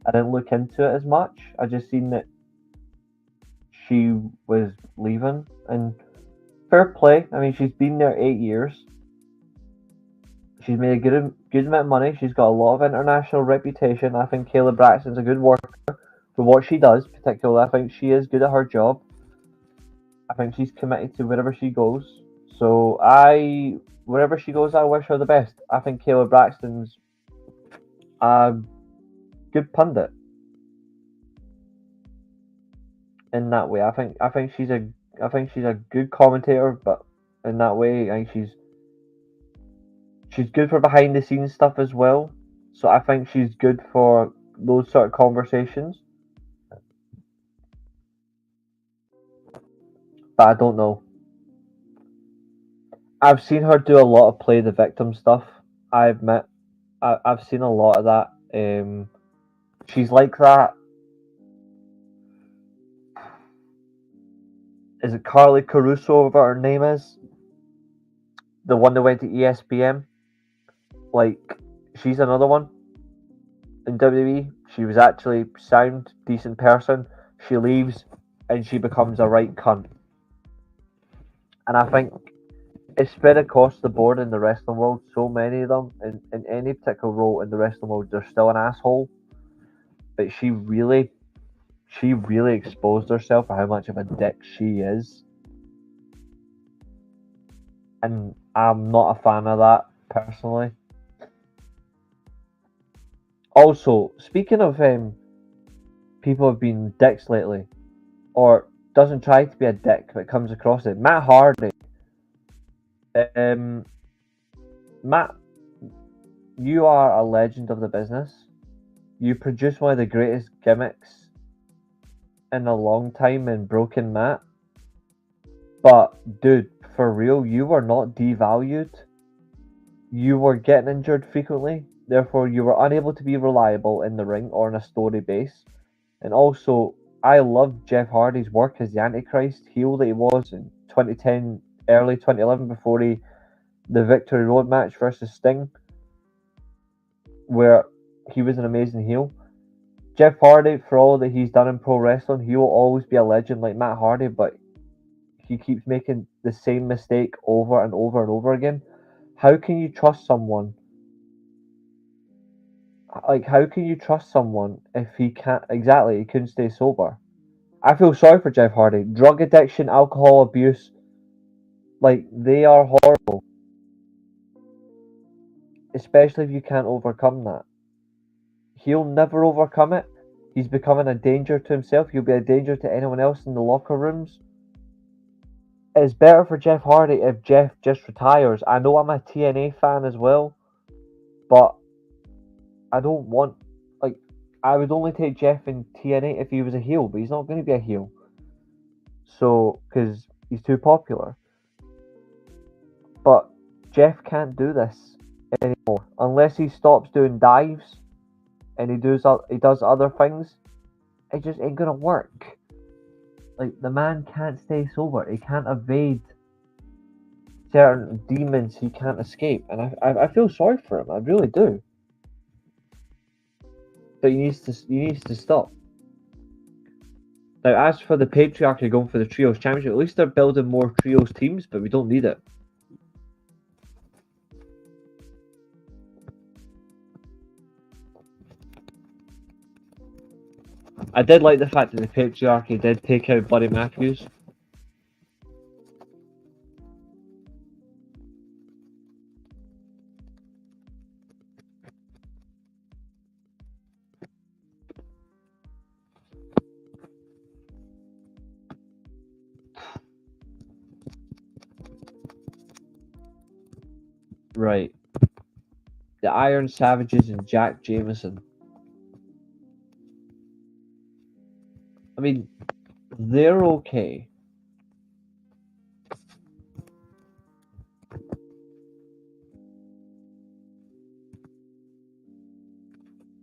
I didn't look into it as much. I just seen that she was leaving, and fair play. I mean, she's been there 8 years. She's made a good amount of money. She's got a lot of international reputation. I think Kayla Braxton's a good worker for what she does. Particularly, I think she is good at her job. I think she's committed to wherever she goes. So wherever she goes, I wish her the best. I think Kayla Braxton's a good pundit in that way. I think she's a good commentator, but in that way, I think she's good for behind the scenes stuff as well. So I think she's good for those sort of conversations. But I don't know. I've seen her do a lot of play the victim stuff. I admit, I've seen a lot of that. She's like that. Is it Carly Caruso? What her name is? The one that went to ESPN. Like, she's another one in WWE. She was actually sound, decent person. She leaves and she becomes a right cunt. And I think it's spread across the board in the wrestling world. So many of them, in any particular role in the wrestling world, they're still an asshole. But she really exposed herself for how much of a dick she is. And I'm not a fan of that, personally. Also, speaking of people have been dicks lately, or doesn't try to be a dick but comes across it. Matt Hardy. Matt, you are a legend of the business. You produce one of the greatest gimmicks in a long time in Broken Matt. But, dude, for real, you were not devalued. You were getting injured frequently. Therefore, you were unable to be reliable in the ring or in a story base. And also, I loved Jeff Hardy's work as the Antichrist heel that he was in 2010, early 2011, before the Victory Road match versus Sting, where he was an amazing heel. Jeff Hardy, for all that he's done in pro wrestling, he will always be a legend like Matt Hardy, but he keeps making the same mistake over and over and over again. How can you trust someone? Like, how can you trust someone if he can't, exactly, he couldn't stay sober? I feel sorry for Jeff Hardy. Drug addiction, alcohol abuse, like, they are horrible. Especially if you can't overcome that. He'll never overcome it. He's becoming a danger to himself. He'll be a danger to anyone else in the locker rooms. It's better for Jeff Hardy if Jeff just retires. I know I'm a TNA fan as well, but I don't want, like, I would only take Jeff in TNA if he was a heel, but he's not going to be a heel. So, because he's too popular. But Jeff can't do this anymore unless he stops doing dives and he does other things. It just ain't gonna work. Like, the man can't stay sober. He can't evade certain demons he can't escape, and I feel sorry for him. I really do. But he needs to stop. Now, as for the patriarchy going for the trios championship, at least they're building more trios teams, but we don't need it. I did like the fact that the patriarchy did take out Buddy Matthews. Right. The Iron Savages and Jack Jameson. I mean, they're okay.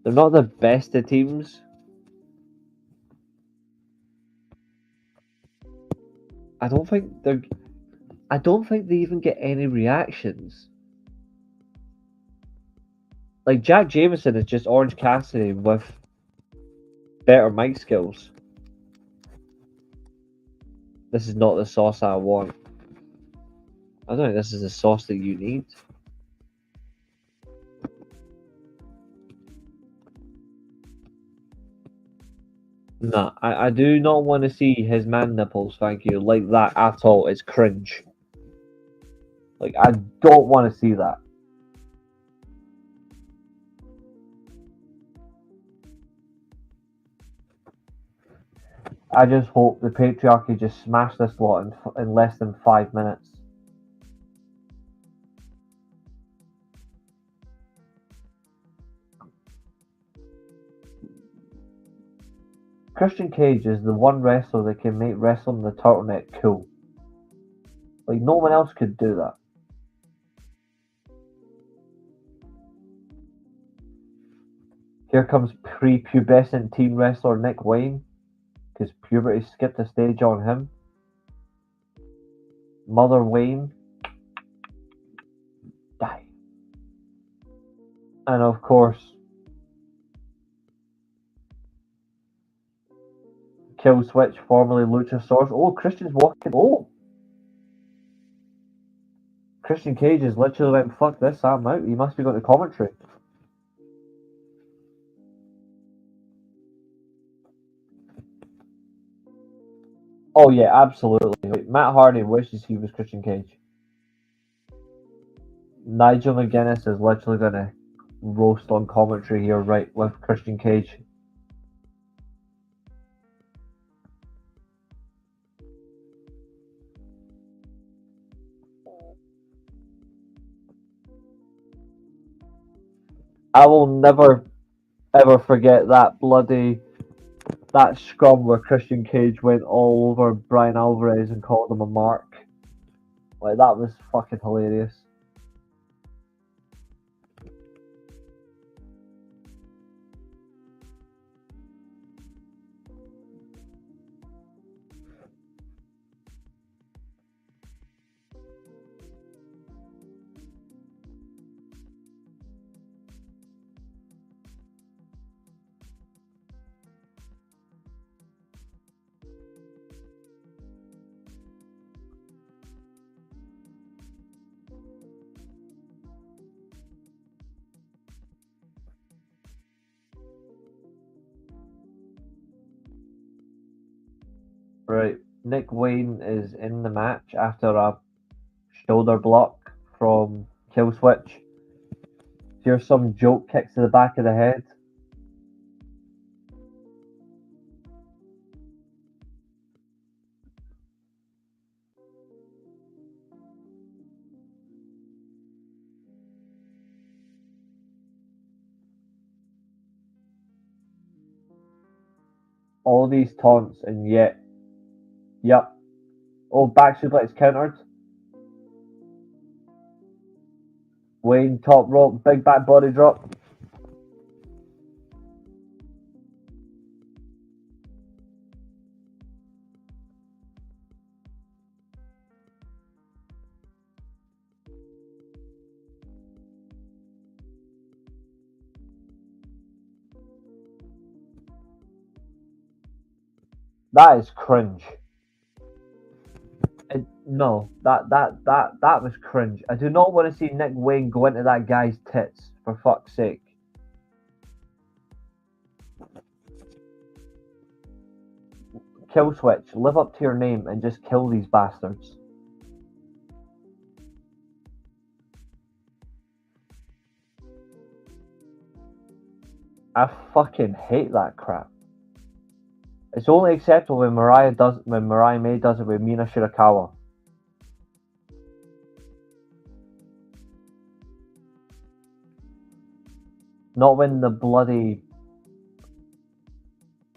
They're not the best of teams. I don't think they even get any reactions. Like, Jack Jameson is just Orange Cassidy with better mic skills. This is not the sauce I want. I don't think this is the sauce that you need. Nah, I do not want to see his man nipples, thank you, like that at all. It's cringe. Like, I don't want to see that. I just hope the patriarchy just smashed this lot in less than 5 minutes. Christian Cage is the one wrestler that can make wrestling the turtleneck cool. Like, no one else could do that. Here comes pre-pubescent teen wrestler Nick Wayne, because puberty skipped a stage on him. Mother Wayne. Die. And of course, Kill Switch, formerly Luchasaurus. Oh, Christian's walking. Oh! Christian Cage is literally went, fuck this, I'm out. He must be going to commentary. Oh yeah, absolutely. Matt Hardy wishes he was Christian Cage. Nigel McGuinness is literally going to roast on commentary here, right, with Christian Cage. I will never, ever forget that scrum where Christian Cage went all over Brian Alvarez and called him a mark. Like, that was fucking hilarious. Right, Nick Wayne is in the match after a shoulder block from Kill Switch. Here's some joke kicks to the back of the head. All these taunts, and yet, yep. Oh, back suplex countered. Wayne top rope, big back body drop. That is cringe. No, that was cringe. I do not want to see Nick Wayne go into that guy's tits, for fuck's sake. Kill Switch, live up to your name and just kill these bastards. I fucking hate that crap. It's only acceptable when Mariah May does it with Mina Shirakawa. Not when the bloody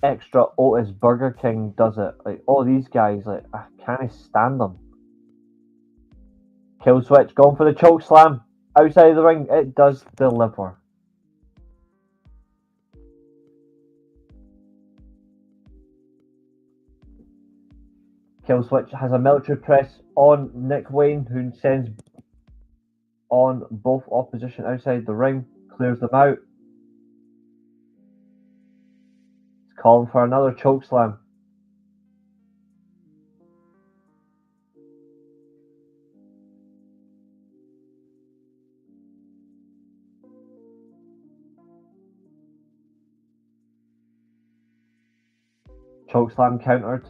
extra Otis Burger King does it. Like, all these guys, like, I can't stand them. Kill Switch, going for the choke slam. Outside of the ring, it does deliver. Kill Switch has a military press on Nick Wayne, who sends on both opposition outside the ring, clears them out. It's Calling for another chokeslam. Chokeslam countered.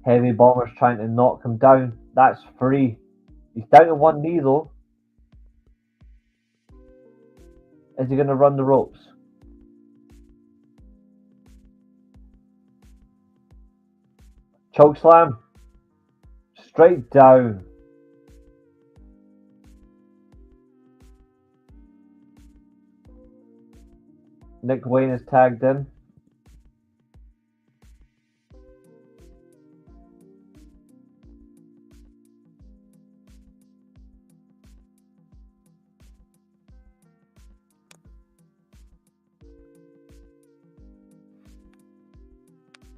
Heavy Bomber's trying to knock him down. That's free. He's down to one knee though. Is he going to run the ropes? Chokeslam. Straight down. Nick Wayne is tagged in.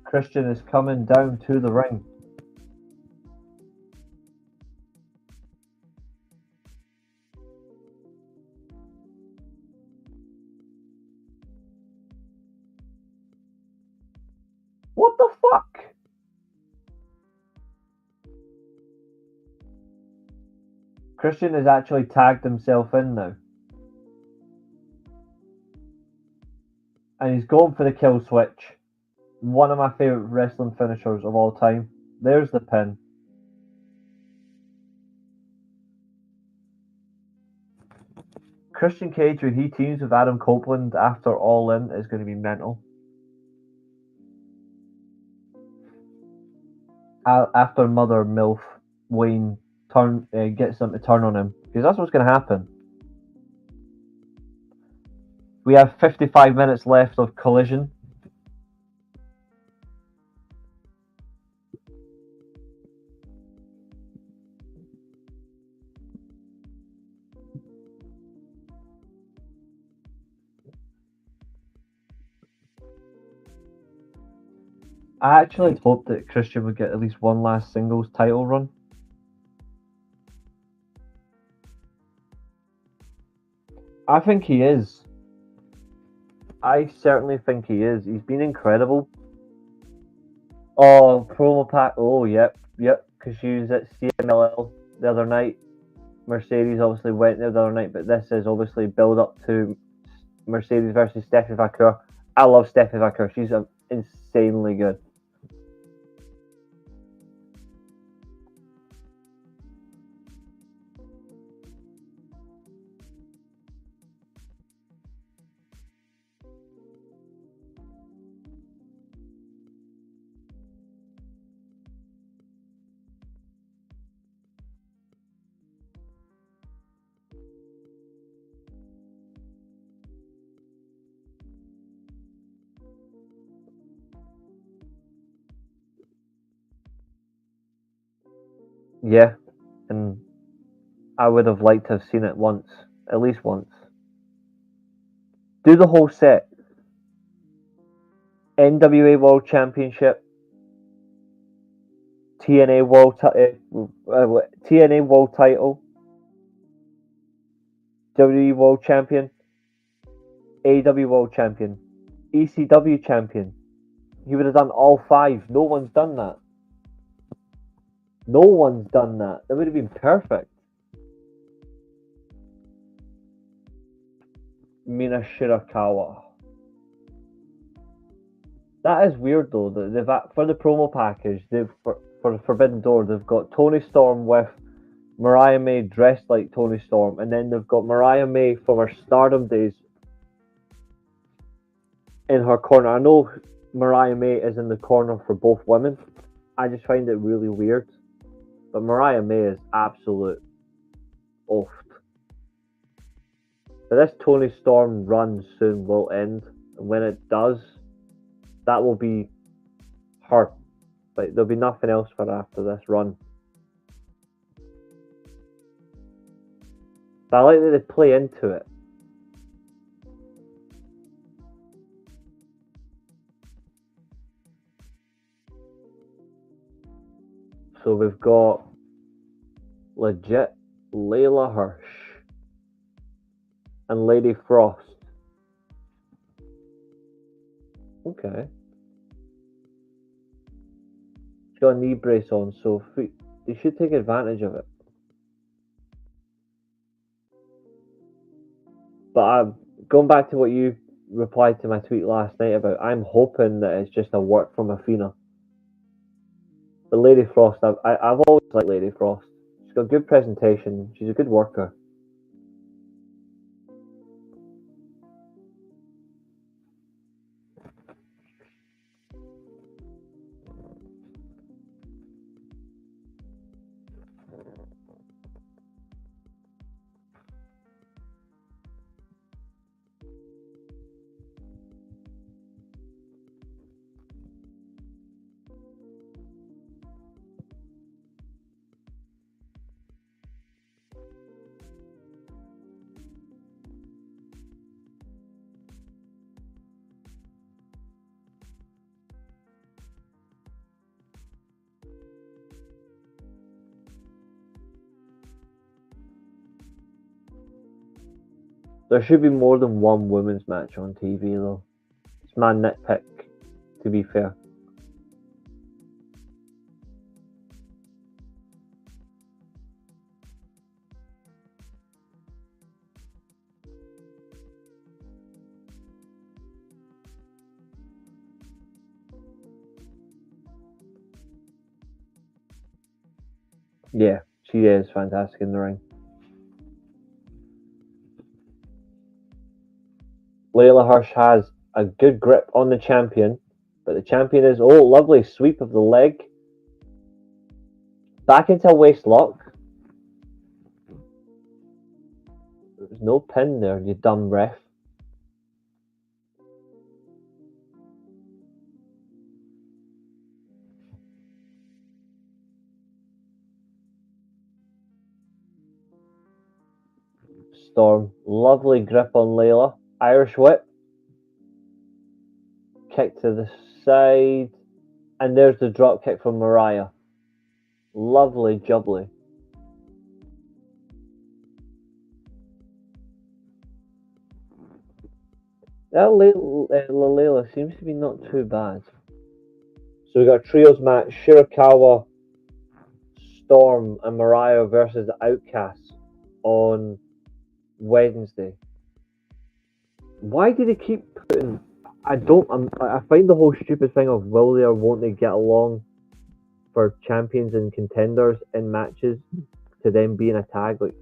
Christian is coming down to the ring. What the fuck? Christian has actually tagged himself in now. And he's going for the kill switch. One of my favourite wrestling finishers of all time. There's the pin. Christian Cage, when he teams with Adam Copeland after All In, is going to be mental. After Mother MILF Wayne gets them to turn on him. Because that's what's going to happen. We have 55 minutes left of Collision. I actually had hoped that Christian would get at least one last singles title run. I think he is. I certainly think he is. He's been incredible. Oh, promo pack. Oh, yep. Because she was at CMLL the other night. Mercedes obviously went there the other night, but this is obviously build up to Mercedes versus Steffi Vaquer. I love Steffi Vaquer. She's insanely good. Yeah, and I would have liked to have seen it once, at least once. Do the whole set. NWA World Championship, TNA World Title, WWE World Champion, AEW World Champion, ECW Champion. He would have done all 5. No one's done that. No one's done that. That would have been perfect. Mina Shirakawa. That is weird though. They've for the promo package, for Forbidden Door, they've got Toni Storm with Mariah May dressed like Toni Storm, and then they've got Mariah May from her Stardom days in her corner. I know Mariah May is in the corner for both women. I just find it really weird. But Mariah May is absolute oafed. But this Toni Storm run soon will end, and when it does, that will be her. Like, there'll be nothing else for her after this run. But I like that they play into it. So we've got legit Layla Hirsch and Lady Frost. Okay. She's got a knee brace on, so they should take advantage of it. But going back to what you replied to my tweet last night about, I'm hoping that it's just a work from Athena. But Lady Frost, I've always liked Lady Frost. She's got good presentation. She's a good worker. There should be more than one women's match on TV, though. It's my nitpick, to be fair. Yeah, she is fantastic in the ring. Layla Hirsch has a good grip on the champion, but the champion is, lovely sweep of the leg. Back into a waist lock. There's no pin there, you dumb ref. Storm, lovely grip on Layla. Irish whip. Kick to the side. And there's the drop kick from Mariah. Lovely jubbly. That Layla seems to be not too bad. So we got a trios match: Shirakawa, Storm, and Mariah versus the Outcasts on Wednesday. Why do they keep putting? I find the whole stupid thing of will they or won't they get along for champions and contenders in matches to then be in a tag. Like,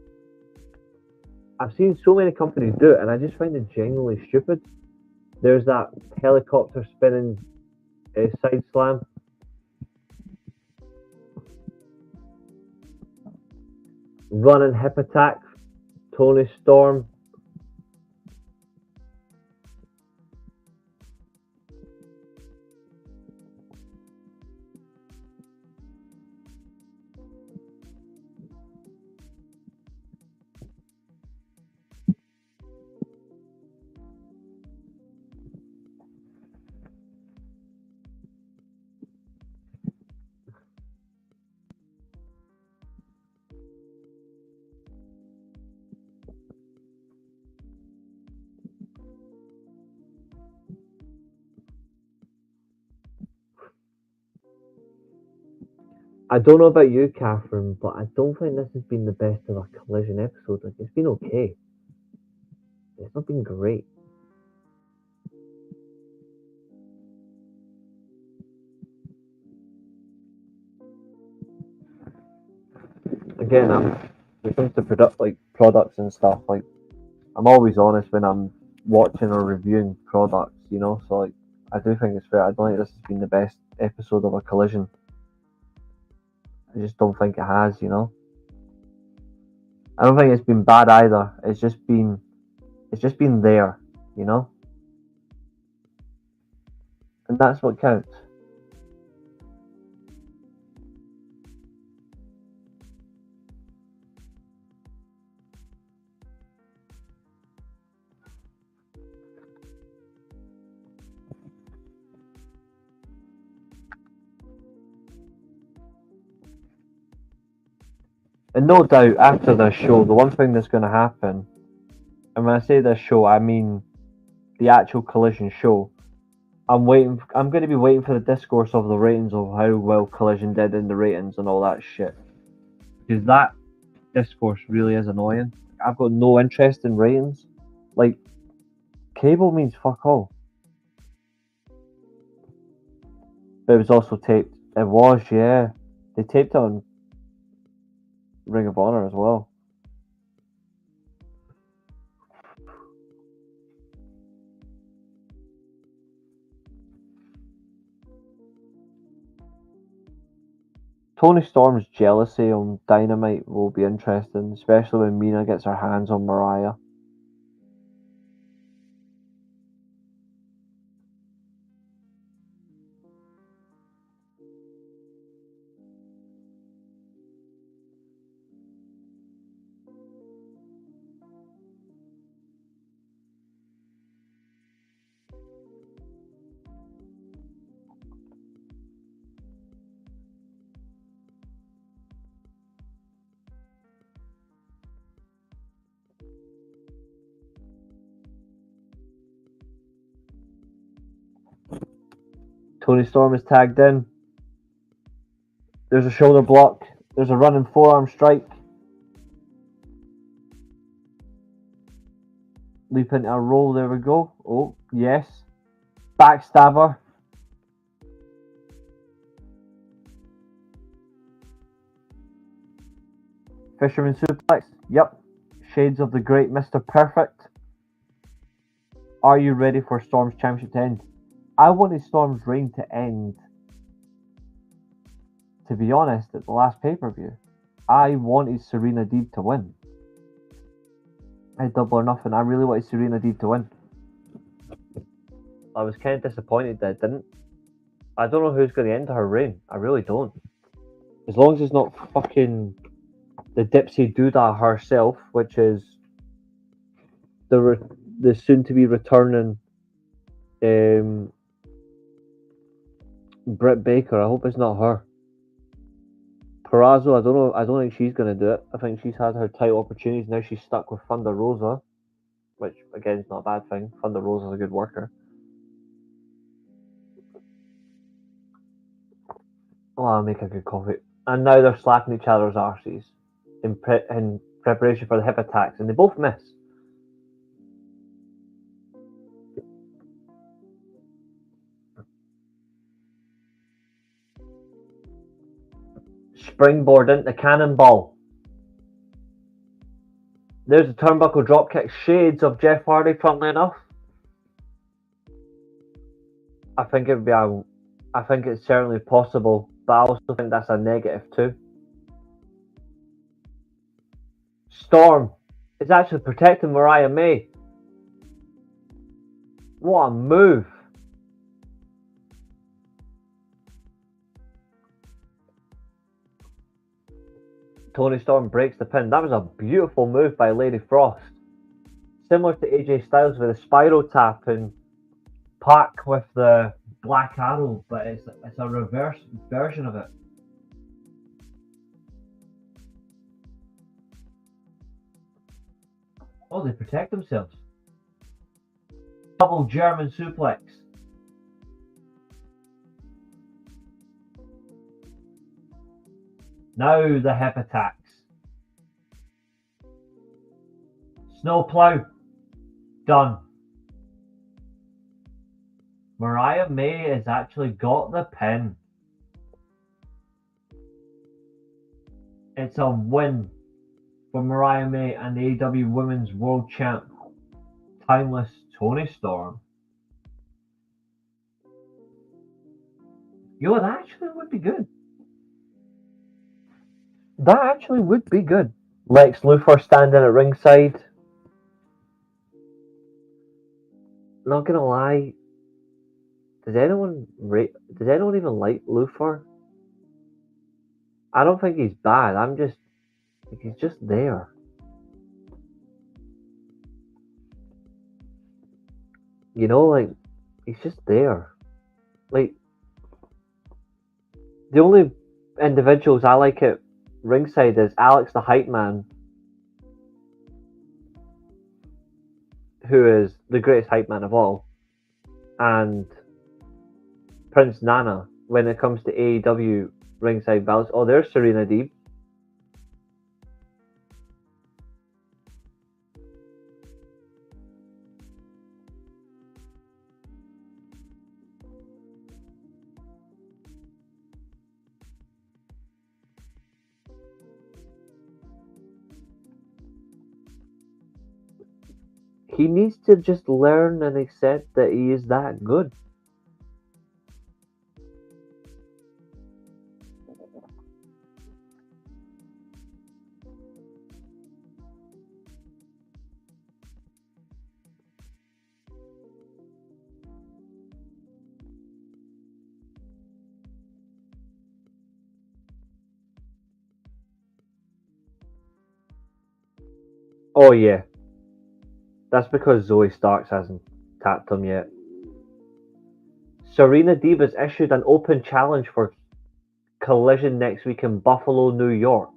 I've seen so many companies do it, and I just find it genuinely stupid. There's that helicopter spinning side slam. Running hip attack, Tony Storm. I don't know about you, Catherine, but I don't think this has been the best of a Collision episode. Like, it's been okay. It's not been great. Again, when it comes to products and stuff, like, I'm always honest when I'm watching or reviewing products, you know. So, like, I do think it's fair. I don't think this has been the best episode of a Collision. I just don't think it has, you know. I don't think it's been bad either. It's just been there, you know. And that's what counts. And no doubt, after this show, the one thing that's going to happen, and when I say this show, I mean the actual Collision show. I'm going to be waiting for the discourse of the ratings of how well Collision did in the ratings and all that shit, because that discourse really is annoying. I've got no interest in ratings. Like, cable means fuck all. But it was also taped. It was, yeah. They taped it on Ring of Honor as well. Tony Storm's jealousy on Dynamite will be interesting, especially when Mina gets her hands on Mariah. Tony Storm is tagged in. There's a shoulder block. There's a running forearm strike. Leap into a roll. There we go. Oh, yes. Backstabber. Fisherman suplex. Yep. Shades of the great Mr. Perfect. Are you ready for Storm's championship to end? I wanted Storm's reign to end, to be honest, at the last pay-per-view. I wanted Serena Deeb to win. At Double or Nothing, I really wanted Serena Deeb to win. I was kind of disappointed that it didn't. I don't know who's going to end her reign. I really don't. As long as it's not fucking the Dipsy Doodah herself, which is the soon-to-be returning Britt Baker. I hope it's not her. Purrazzo, I don't know. I don't think she's going to do it. I think she's had her title opportunities. Now she's stuck with Thunder Rosa, which again is not a bad thing. Thunder Rosa's a good worker. Oh, I'll make a good coffee. And now they're slapping each other's arses in preparation for the hip attacks, and they both miss. Springboard into cannonball. There's a turnbuckle dropkick. Shades of Jeff Hardy, funnily enough. I think it's certainly possible, but I also think that's a negative too. Storm is actually protecting Mariah May. What a move. Tony Storm breaks the pin. That was a beautiful move by Lady Frost. Similar to AJ Styles with a spiral tap and Pac with the Black Arrow, but it's a reverse version of it. Oh, they protect themselves. Double German suplex. Now the hip attacks. Snowplow. Done. Mariah May has actually got the pin. It's a win for Mariah May and the AEW Women's World Champ, Timeless Toni Storm. Yo, that actually would be good. That actually would be good. Lex Luthor standing at ringside. Not gonna lie, does anyone even like Luthor? I don't think he's bad. He's just there. You know, like, he's just there. Like, the only individuals I like it ringside is Alex the Hype Man, who is the greatest hype man of all, and Prince Nana. When it comes to AEW ringside belts, oh, there's Serena Deeb. He needs to just learn and accept that he is that good. Oh yeah, that's because Zoe Starks hasn't tapped him yet. Serena Deeb has issued an open challenge for Collision next week in Buffalo, New York.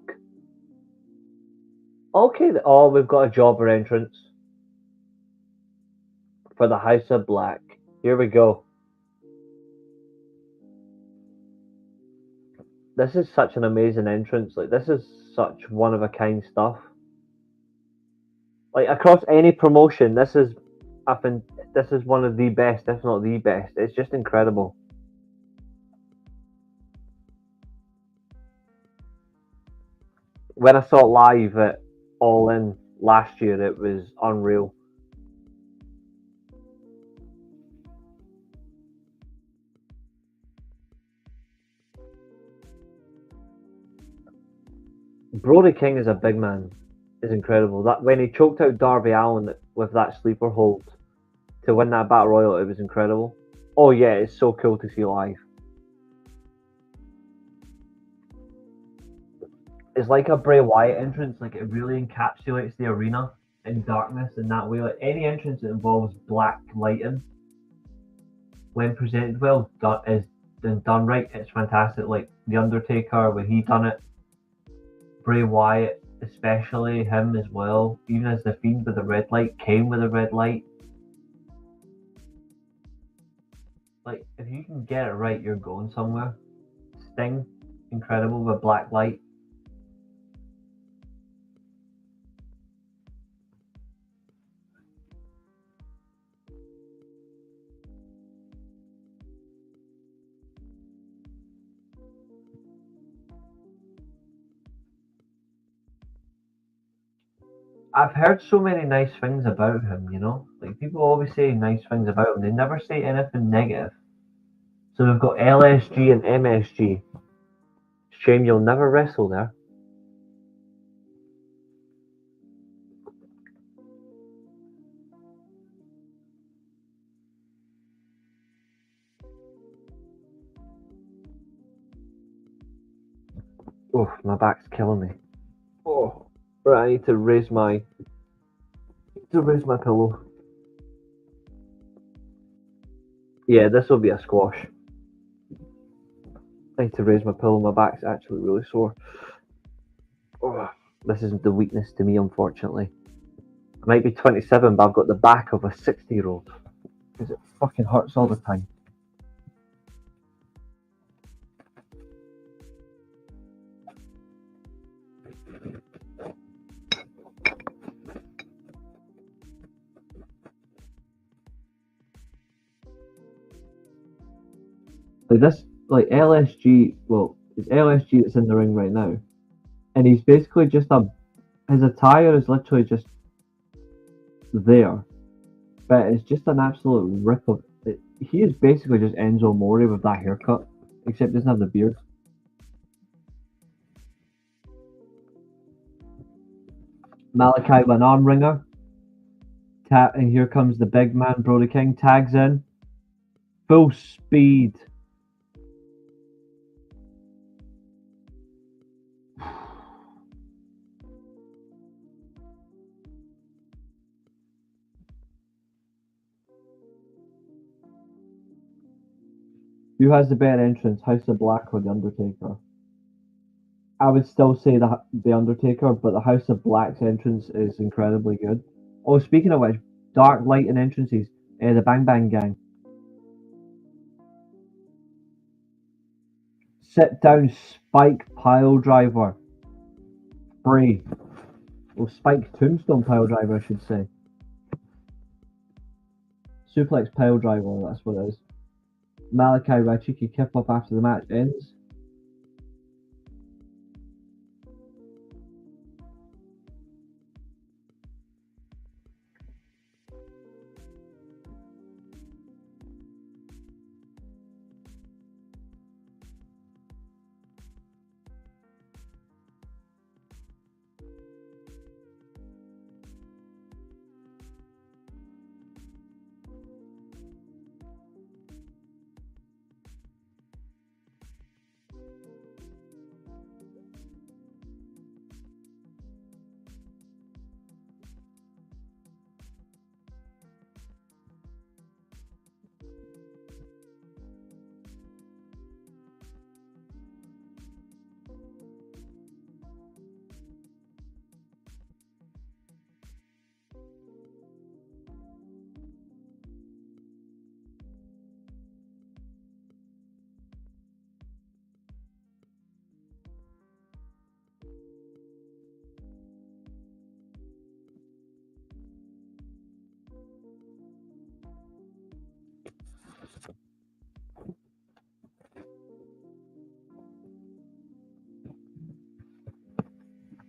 Okay, oh, we've got a jobber entrance for the House of Black. Here we go. This is such an amazing entrance. Like, this is such one of a kind stuff. Like, across any promotion, this is one of the best, if not the best. It's just incredible. When I saw it live at All In last year, it was unreal. Brody King is a big man. Is incredible. That when he choked out Darby Allin with that sleeper hold to win that battle royal, it was incredible. Oh yeah, it's so cool to see live. It's like a Bray Wyatt entrance. Like, it really encapsulates the arena in darkness in that way. Like, any entrance that involves black lighting, when presented well, is done right. It's fantastic. Like the Undertaker when he done it, Bray Wyatt especially, him as well. Even as the Fiend with the red light, Kane with a red light. Like, if you can get it right, you're going somewhere. Sting, incredible with black light. I've heard so many nice things about him, you know? Like, people always say nice things about him. They never say anything negative. So we've got LSG and MSG. Shame you'll never wrestle there. Oof, my back's killing me. Oh, right, I need to raise my pillow. Yeah, this will be a squash. I need to raise my pillow. My back's actually really sore. Oh, this isn't the weakness to me, unfortunately. I might be 27, but I've got the back of a 60-year-old. Because it fucking hurts all the time. Like this, like LSG. Well, it's LSG that's in the ring right now, and he's basically just a. His attire is literally just there, but it's just an absolute rip of. He is basically just Enzo Amore with that haircut, except he doesn't have the beard. Malachi with an arm ringer. And here comes the big man, Brody King, tags in. Full speed. Who has the better entrance, House of Black or The Undertaker? I would still say the Undertaker, but the House of Black's entrance is incredibly good. Oh, speaking of which, dark light and entrances, the Bang Bang Gang. Sit down Spike Pile Driver. Bray. Well, Spike Tombstone Pile Driver, I should say. Suplex Pile Driver, that's what it is. Malachi Rachiki kip off after the match ends.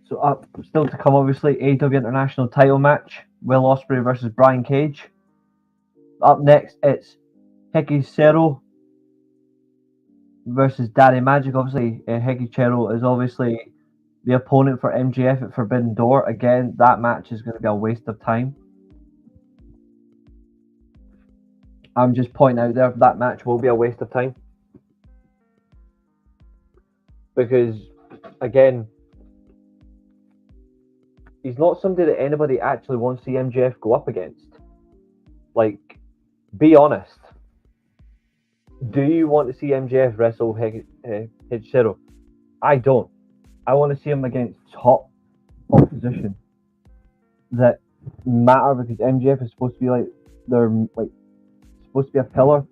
So up still to come, obviously, AEW International title match, Will Ospreay versus Brian Cage. Up next, it's Hikicero versus Daddy Magic. Obviously, Hikicero is obviously the opponent for MJF at Forbidden Door. Again, that match is going to be a waste of time. I'm just pointing out there, that match will be a waste of time. Because, again, he's not somebody that anybody actually wants to see MJF go up against. Like, be honest. Do you want to see MJF wrestle Hikicero? I don't. I want to see him against top opposition that matter, because MJF is supposed to be they're supposed to be a pillar.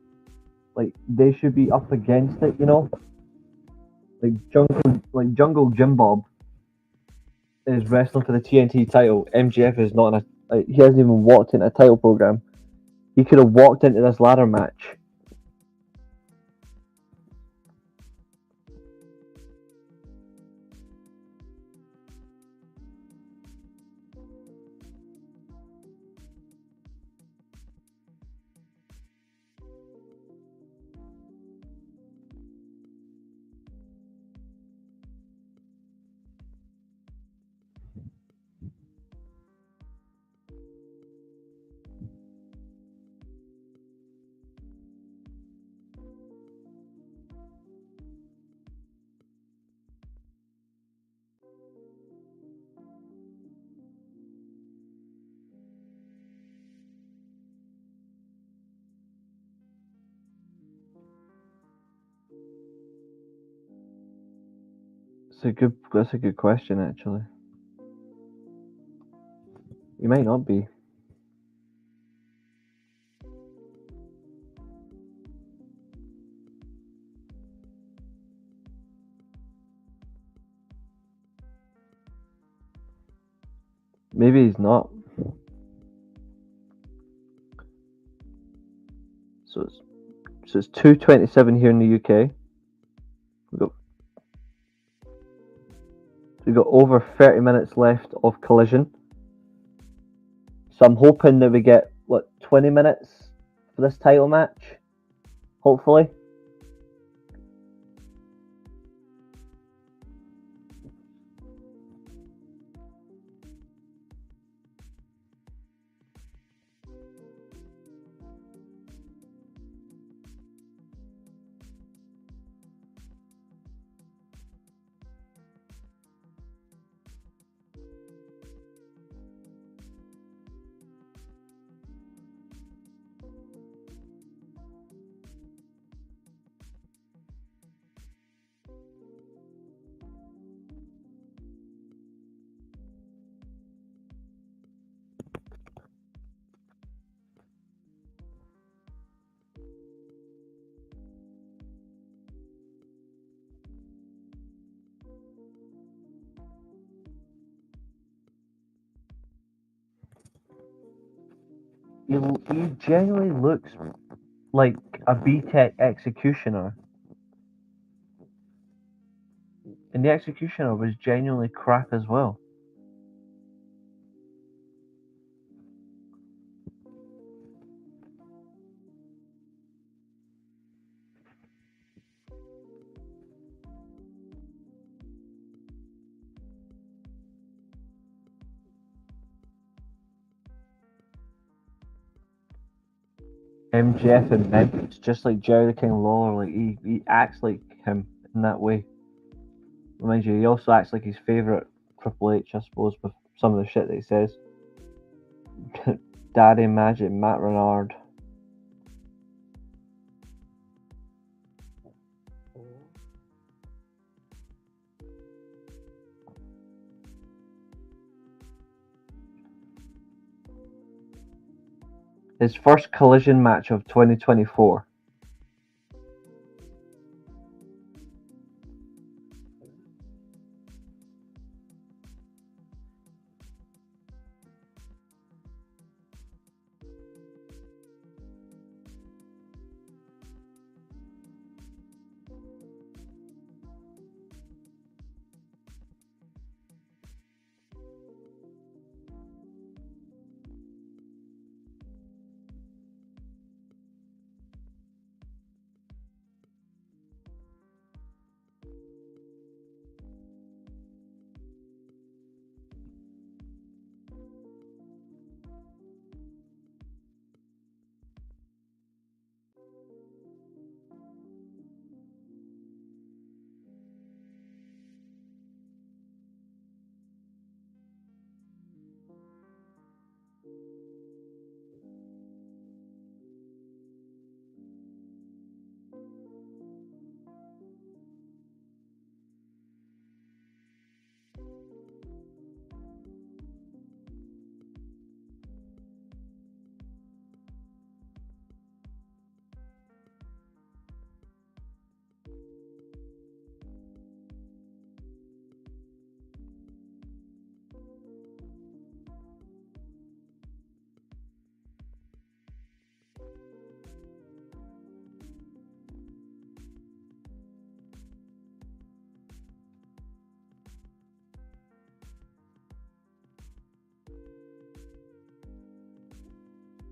Like, they should be up against it, you know. Jungle Jim Bob is wrestling for the TNT title. MJF is not he hasn't even walked into a title program. He could have walked into this ladder match. That's a good question, actually. You might not be. Maybe he's not. So it's 2:27 here in the UK. We've got over 30 minutes left of Collision. So I'm hoping that we get 20 minutes for this title match. Hopefully. he genuinely looks like a B-Tech executioner. And the executioner was genuinely crap as well. MJF and Memphis, just like Jerry the King Lawler, like he acts like him in that way. Reminds you, he also acts like his favourite Triple H, I suppose, with some of the shit that he says. Daddy Magic, Matt Renard. His first Collision match of 2024.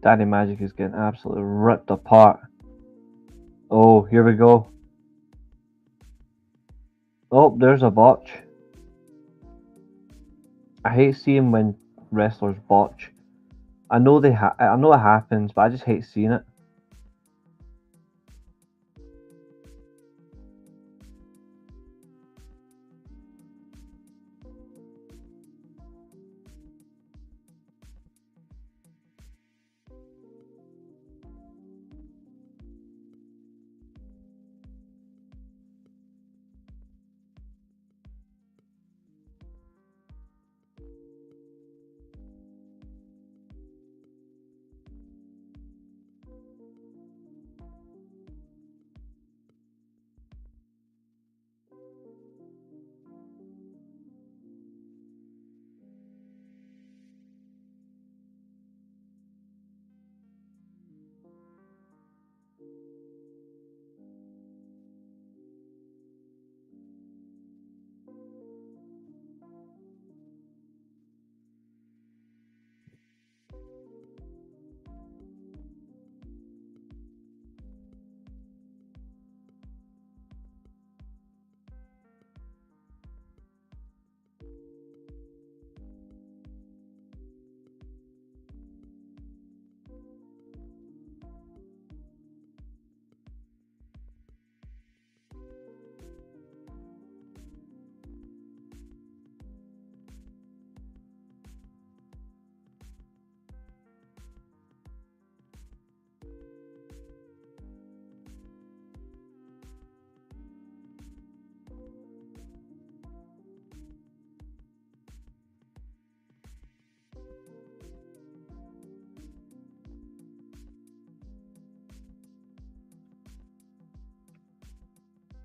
Daddy Magic is getting absolutely ripped apart. Oh, here we go. Oh, there's a botch. I hate seeing when wrestlers botch. I know I know it happens, but I just hate seeing it.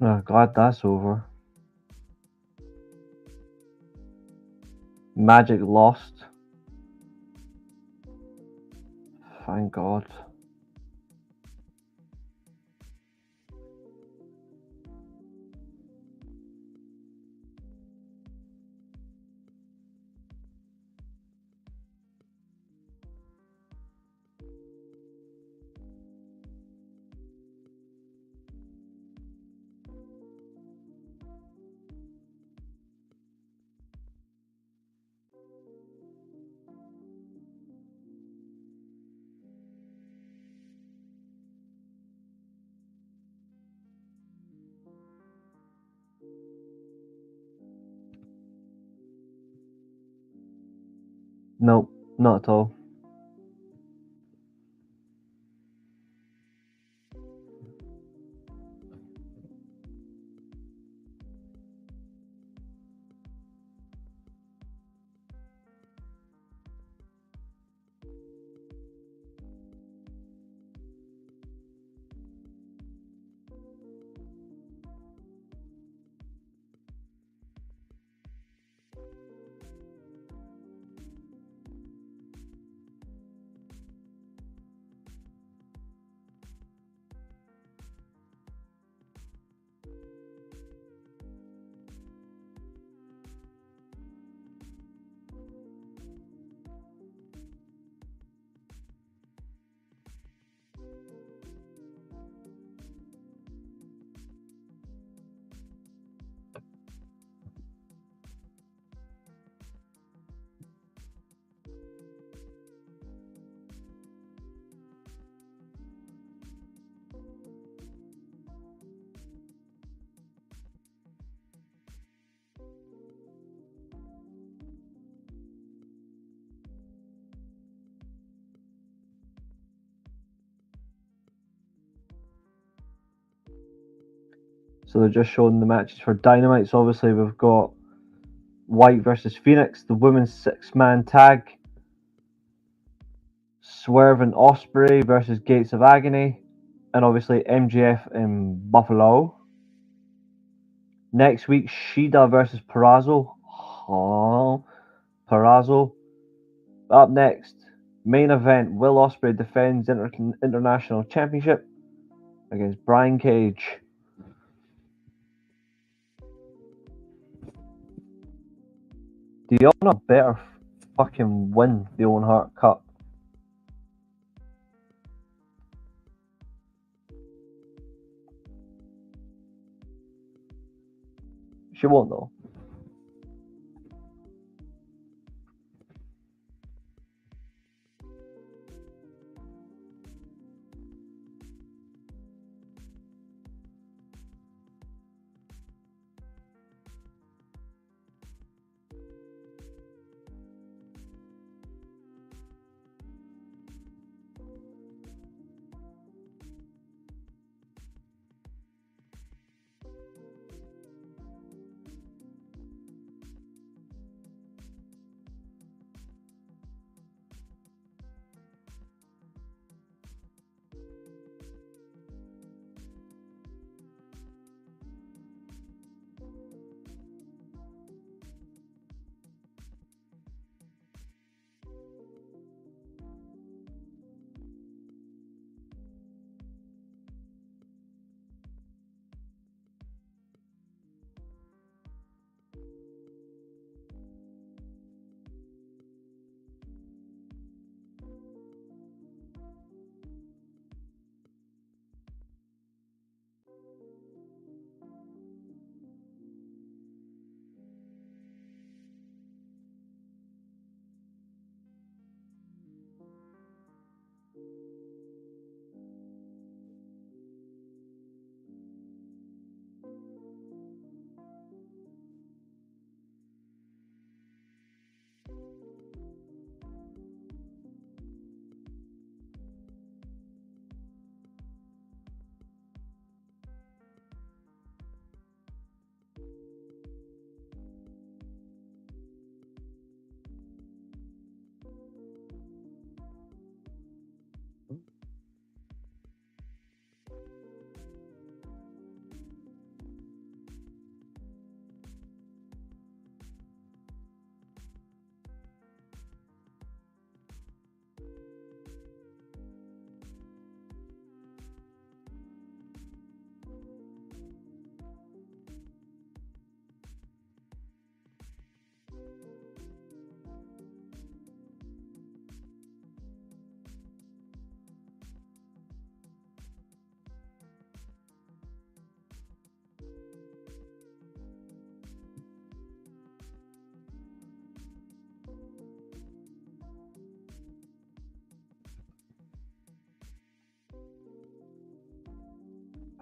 Oh, glad that's over. Magic lost. Thank God. Nope, not at all. So they're just showing the matches for Dynamite. So obviously we've got White versus Phoenix, the women's 6-man tag. Swerve and Osprey versus Gates of Agony. And obviously MJF and Buffalo. Next week, Shida versus Perazo. Oh, Perazo. Up next, main event, Will Ospreay defends International Championship against Brian Cage. Do you want a better fucking win the Owen Hart Cup? She won't though.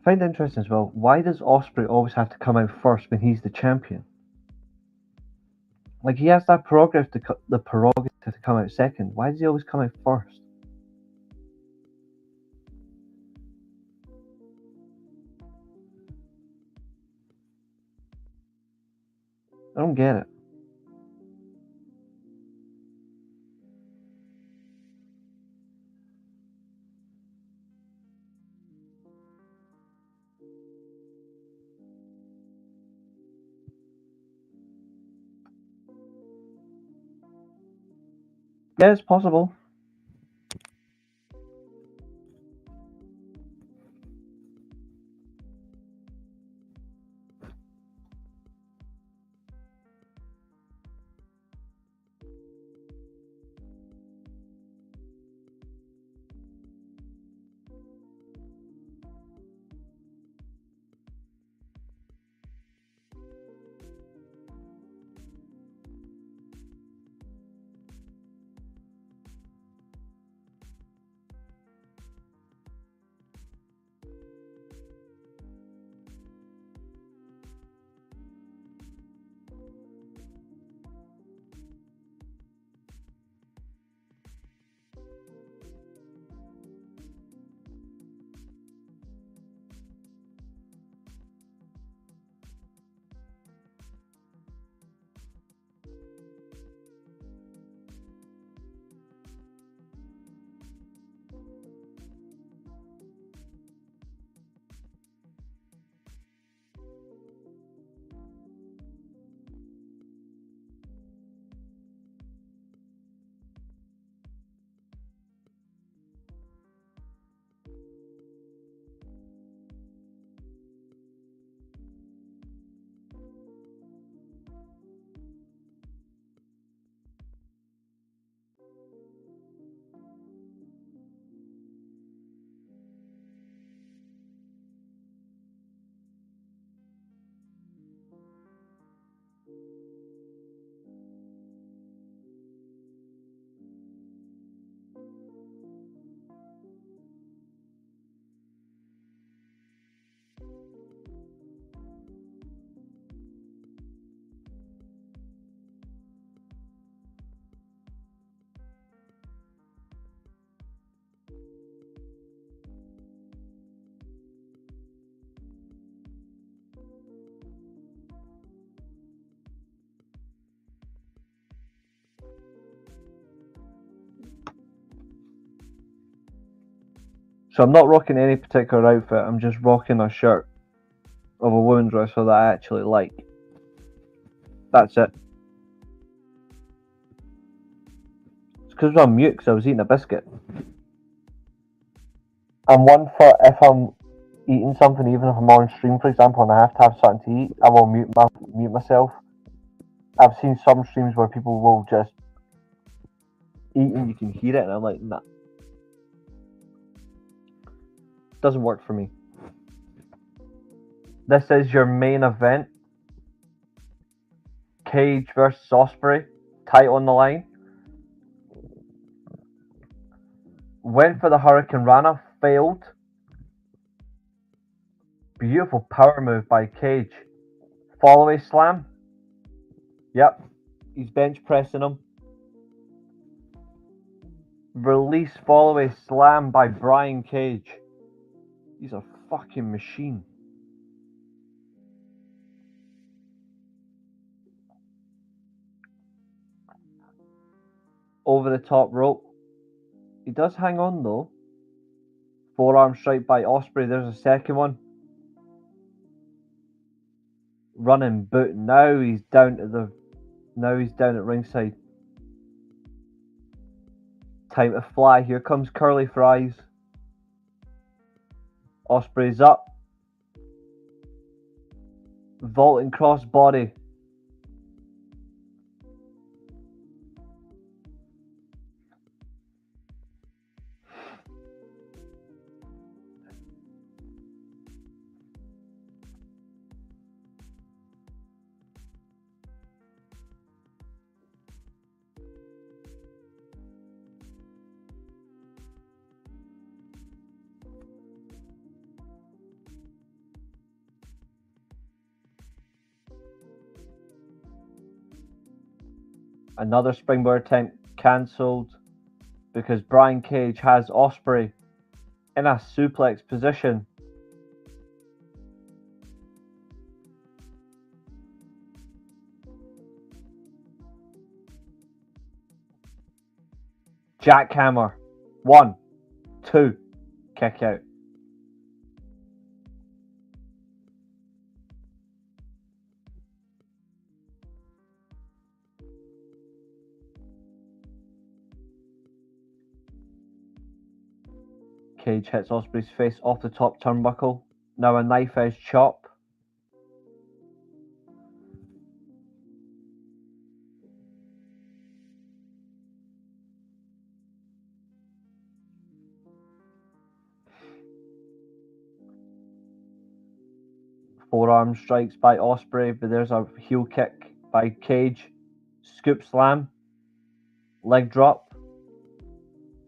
find it interesting as well. Why does Ospreay always have to come out first when he's the champion? Like, he has that prerogative to come out second. Why does he always come out first? I don't get it. Yeah, it's possible. So I'm not rocking any particular outfit. I'm just rocking a shirt of a women's wrestler that I actually like. That's it. It's because I'm mute because I was eating a biscuit. I'm one for if I'm eating something, even if I'm on stream, for example, and I have to have something to eat, I will mute myself. I've seen some streams where people will just eat and you can hear it, and I'm like, nah. Doesn't work for me. This is your main event. Cage versus Ospreay. Title on the line. Went for the Hurricane Rana. Failed. Beautiful power move by Cage. Follow-away slam. Yep. He's bench pressing him. Release follow-away slam by Brian Cage. He's a fucking machine. Over the top rope. He does hang on though. Forearm strike by Ospreay. There's a second one. Running boot. Now he's down at ringside. Time to fly. Here comes Curly Fries. Ospreay's up. Vaulting cross body. Another springboard attempt cancelled because Brian Cage has Ospreay in a suplex position. Jackhammer. 1, 2, kick out. Cage hits Ospreay's face off the top turnbuckle. Now a knife edge chop. Forearm strikes by Ospreay, but there's a heel kick by Cage. Scoop slam. Leg drop.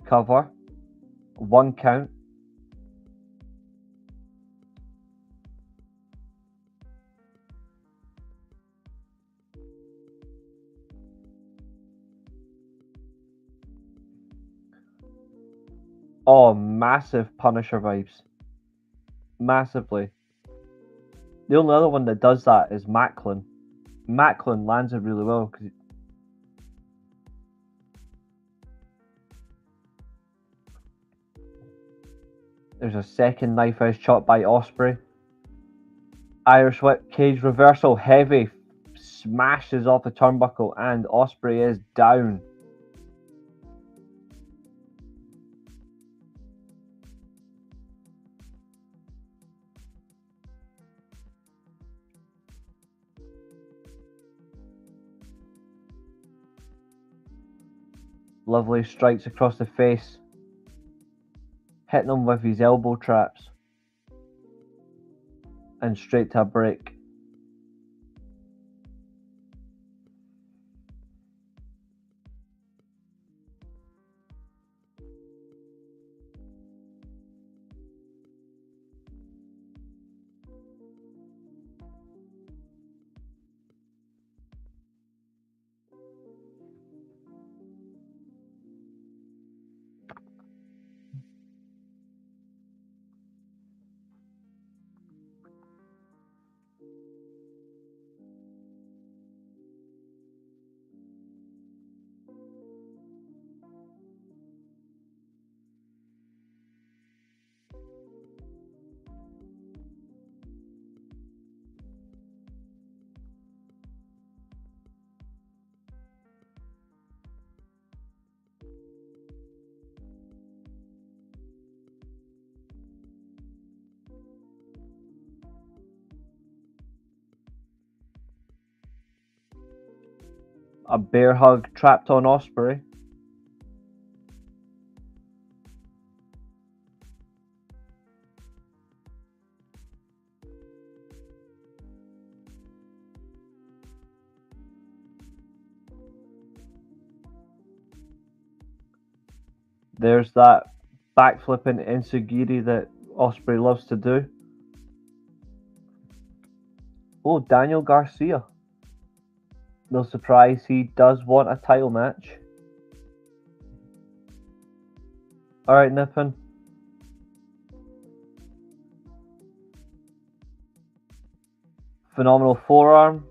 Cover. 1 count. Oh, massive Punisher vibes. Massively. The only other one that does that is Macklin. Macklin lands it really well because there's a second knife edge chop by Ospreay. Irish whip, Cage reversal, heavy, smashes off the turnbuckle, and Ospreay is down. Lovely strikes across the face, hitting him with his elbow traps, and straight to a break. A bear hug trapped on Ospreay. There's that backflipping enziguri that Ospreay loves to do. Oh, Daniel Garcia. No surprise, he does want a title match. Alright, Nippon. Phenomenal forearm.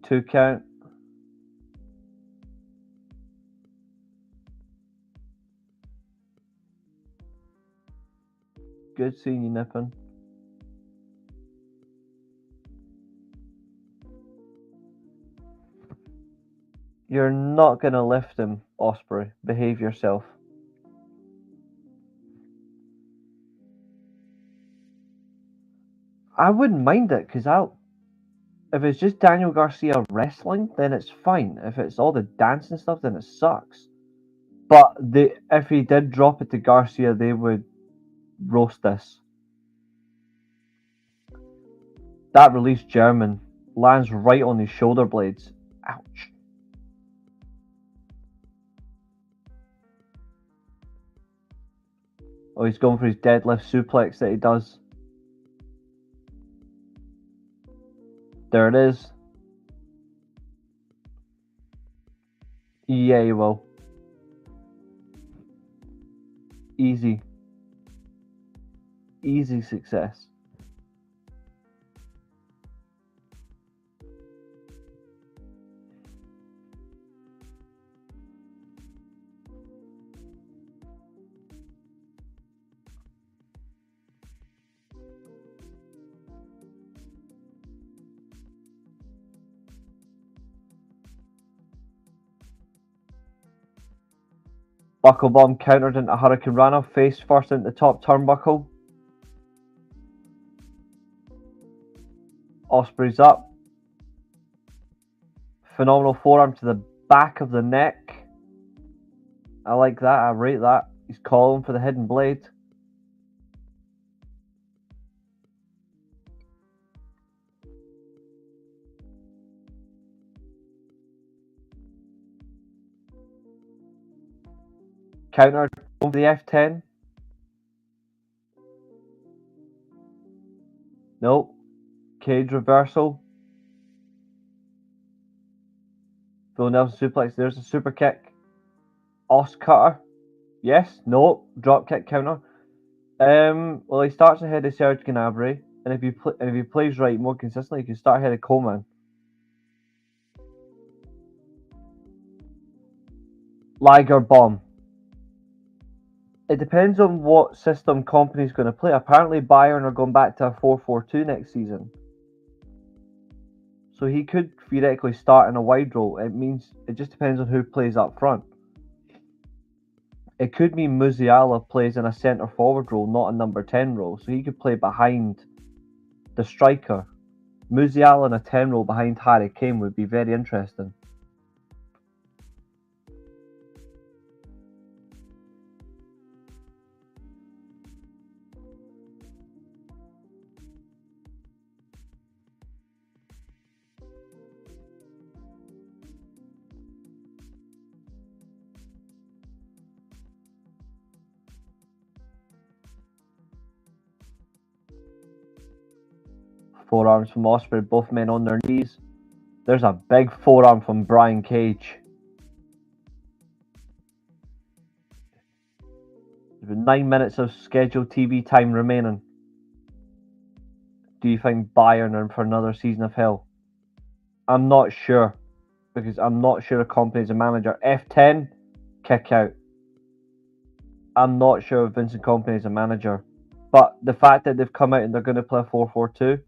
2 count. Good seeing you, Nippon. You're not going to lift him, Ospreay. Behave yourself. I wouldn't mind it, because if it's just Daniel Garcia wrestling, then it's fine. If it's all the dance and stuff, then it sucks. But if he did drop it to Garcia, they would roast this. That release German lands right on his shoulder blades. Ouch. Oh, he's going for his deadlift suplex that he does. There it is. Yeah, you will. Easy. Easy success. Buckle bomb countered into Hurricane Rana, face first into the top turnbuckle. Osprey's up. Phenomenal forearm to the back of the neck. I like that, I rate that. He's calling for the hidden blade. Counter over the F10. Nope. Cage reversal. Full Nelson suplex. There's a super kick. Os cutter. Yes. No. Drop kick counter. Well, he starts ahead of Serge Gnabry, and if he plays right more consistently, he can start ahead of Coleman. Liger bomb. It depends on what system Company's going to play. Apparently, Bayern are going back to a 4-4-2 next season. So he could theoretically start in a wide role. It means it just depends on who plays up front. It could mean Musiala plays in a centre forward role, not a number 10 role. So he could play behind the striker. Musiala in a 10 role behind Harry Kane would be very interesting. Forearms from Osprey, both men on their knees. There's a big forearm from Brian Cage. There's 9 minutes of scheduled TV time remaining. Do you think Bayern are in for another season of hell? I'm not sure, because I'm not sure a Company's a manager. F10, kick out. I'm not sure if Vincent Kompany is a manager. But the fact that they've come out and they're going to play a 4-4-2,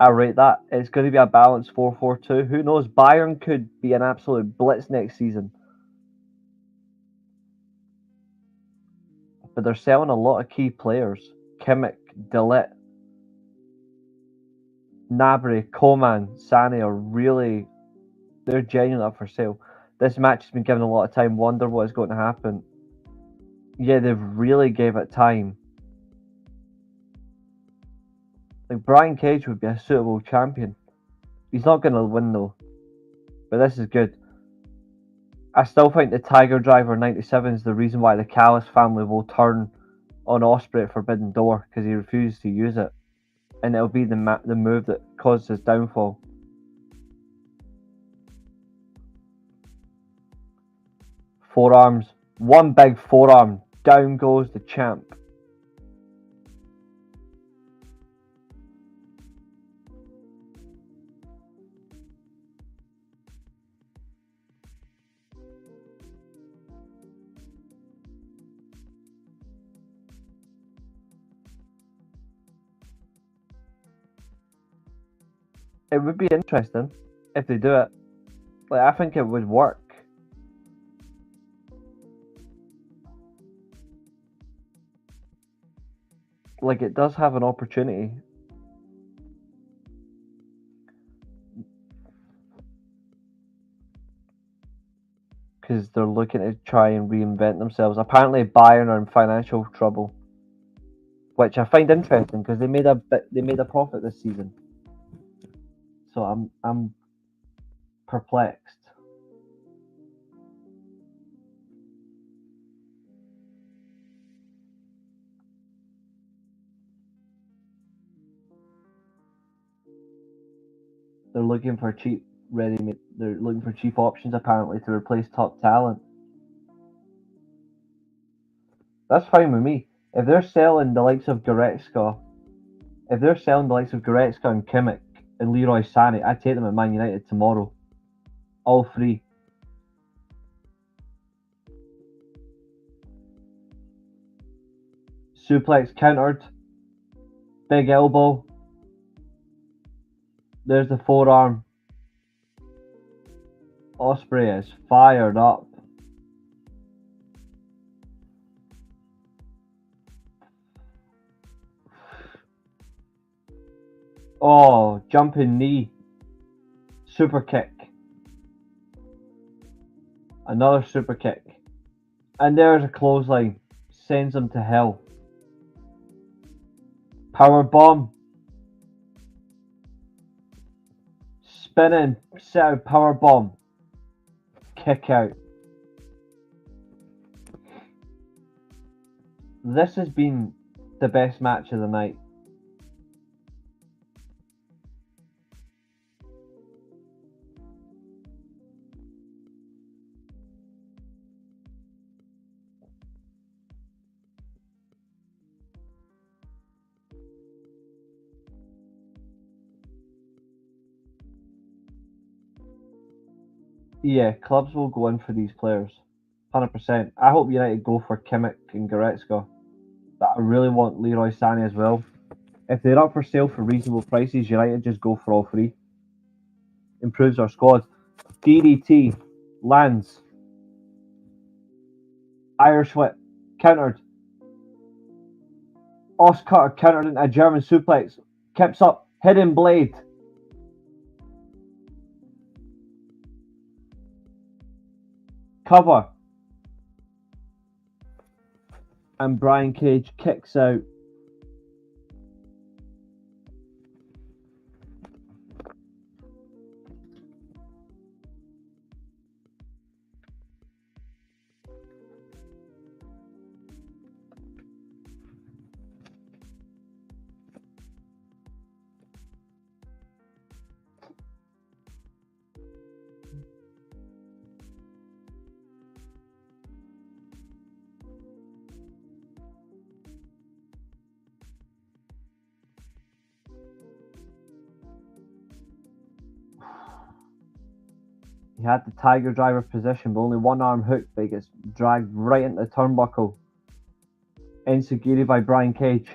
I rate that. It's going to be a balanced 4-4-2. Who knows? Bayern could be an absolute blitz next season. But they're selling a lot of key players. Kimmich, De Ligt, Gnabry, Coman, Sané are really... They're genuinely up for sale. This match has been given a lot of time. Wonder what is going to happen. Yeah, they've really gave it time. Like, Brian Cage would be a suitable champion. He's not going to win though. But this is good. I still think the Tiger Driver 97 is the reason why the Callis family will turn on Osprey at Forbidden Door, because he refuses to use it. And it'll be the move that caused his downfall. Forearms. One big forearm. Down goes the champ. It would be interesting if they do it. Like, I think it would work. Like, it does have an opportunity. Because they're looking to try and reinvent themselves. Apparently, Bayern are in financial trouble, which I find interesting because they made a profit this season. So I'm perplexed. They're looking for cheap they're looking for cheap options apparently to replace top talent. That's fine with me. If they're selling the likes of Goretzka, and Kimmich and Leroy Sané, I'd take them at Man United tomorrow. All three. Suplex countered. Big elbow. There's the forearm. Ospreay is fired up. Oh, jumping knee. Super kick. Another super kick. And there's a clothesline. Sends him to hell. Power bomb. Spinning. Sit out power bomb. Kick out. This has been the best match of the night. Yeah, clubs will go in for these players. 100%. I hope United go for Kimmich and Goretzka. But I really want Leroy Sané as well. If they're up for sale for reasonable prices, United just go for all three. Improves our squad. DDT lands. Irish whip countered. Oscar countered into a German suplex. Keeps up. Hidden blade. Cover. And Brian Cage kicks out. He had the Tiger Driver position, but only one arm hooked, but he gets dragged right into the turnbuckle. Enziguri by Brian Cage.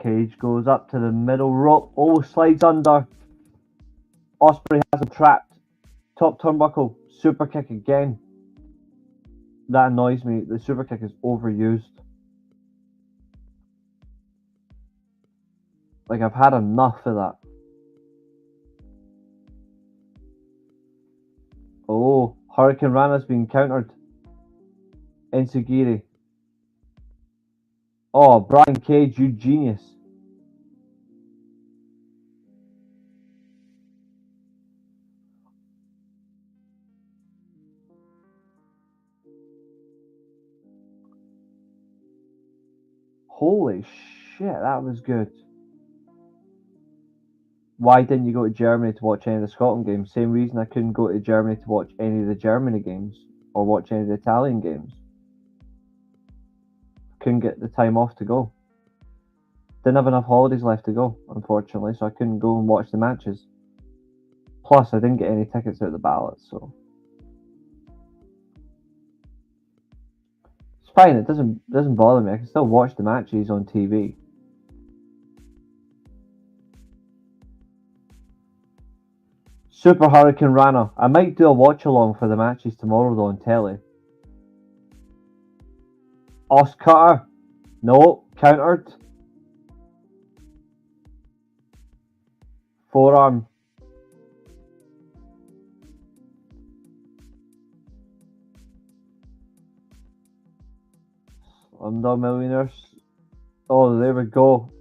Cage goes up to the middle rope. Oh, slides under. Ospreay has him trapped. Top turnbuckle. Super kick again. That annoys me. The super kick is overused. Like, I've had enough of that. Oh, Hurricane Rana's been countered. Enziguri. Oh, Brian Cage, you genius. Holy shit, that was good. Why didn't you go to Germany to watch any of the Scotland games? Same reason I couldn't go to Germany to watch any of the Germany games or watch any of the Italian games. Couldn't get the time off to go. Didn't have enough holidays left to go, unfortunately, so I couldn't go and watch the matches. Plus, I didn't get any tickets out of the ballots, so it's fine. It doesn't bother me. I can still watch the matches on TV. Super Hurricane Rana. I might do a watch along for the matches tomorrow though on telly. Oscar. No, countered. Forearm. Slumdog Millionaires. Oh, there we go.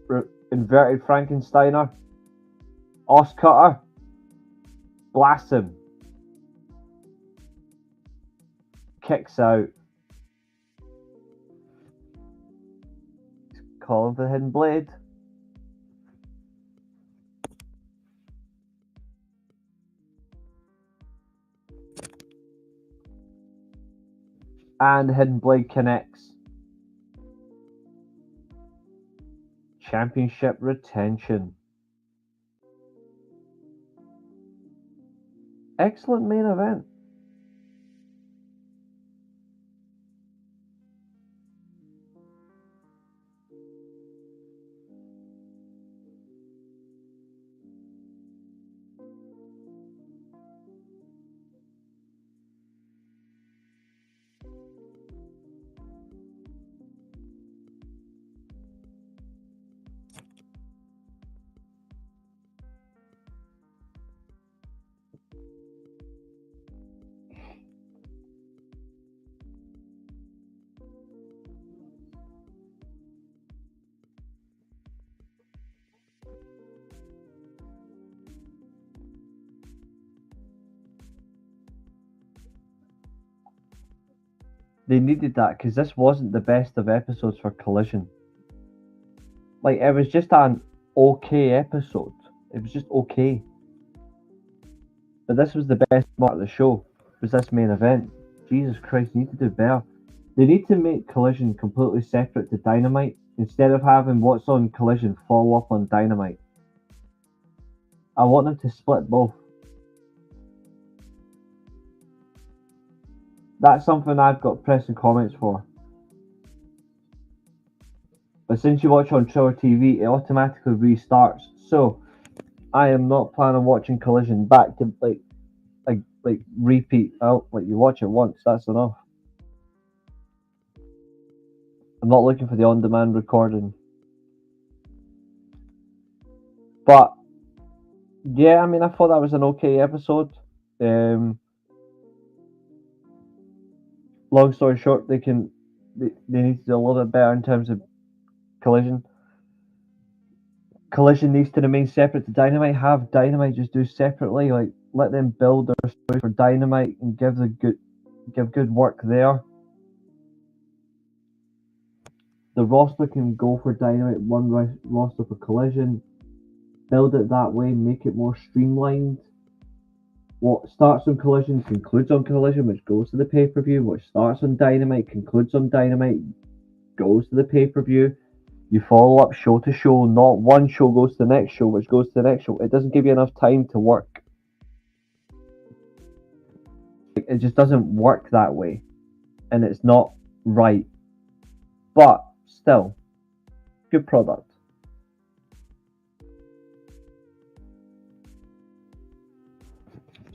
Inverted Frankensteiner. Oscar. Blasts him. Kicks out. Calling for the hidden blade. And Hidden Blade connects. Championship retention. Excellent main event. They needed that because this wasn't the best of episodes for Collision. Like, it was just an okay episode. It was just okay. But this was the best part of the show, was this main event. Jesus Christ, they need to do better. They need to make Collision completely separate to Dynamite, instead of having what's on Collision follow up on Dynamite. I want them to split both. That's something I've got pressing comments for. But since you watch on Triller TV, it automatically restarts. So I am not planning on watching Collision back to like repeat out. Like, you watch it once, that's enough. I'm not looking for the on-demand recording. But yeah, I mean, I thought that was an okay episode. Long story short, they need to do a little bit better in terms of Collision. Collision needs to remain separate to Dynamite. Have Dynamite just do separately. Like, let them build their story for Dynamite and give good work there. The roster can go for Dynamite, one roster for Collision. Build it that way, make it more streamlined. What starts on Collision concludes on Collision, which goes to the pay-per-view. What starts on Dynamite concludes on Dynamite, goes to the pay-per-view. You follow up show to show, not one show goes to the next show, which goes to the next show. It doesn't give you enough time to work. It just doesn't work that way. And it's not right. But still, good product.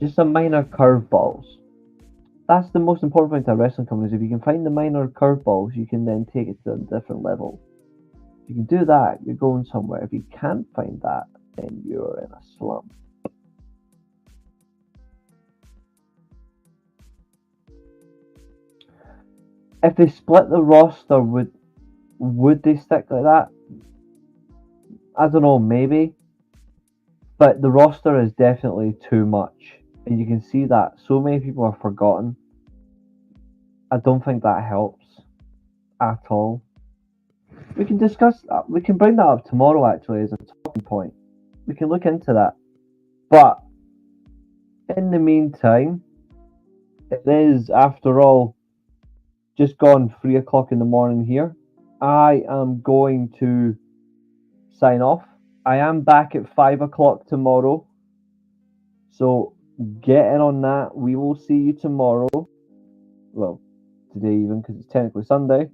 Just some minor curveballs. That's the most important thing to a wrestling company, is if you can find the minor curveballs, you can then take it to a different level. If you can do that, you're going somewhere. If you can't find that, then you're in a slump. If they split the roster, would they stick like that? I don't know, maybe. But the roster is definitely too much. And you can see that so many people are forgotten. I don't think that helps at all. We can discuss that. We can bring that up tomorrow, actually, as a talking point. We can look into that. But in the meantime, it is, after all, just gone 3 o'clock in the morning here. I am going to sign off. I am back at 5 o'clock tomorrow. So get in on that. We will see you tomorrow. Well, today even, because it's technically Sunday.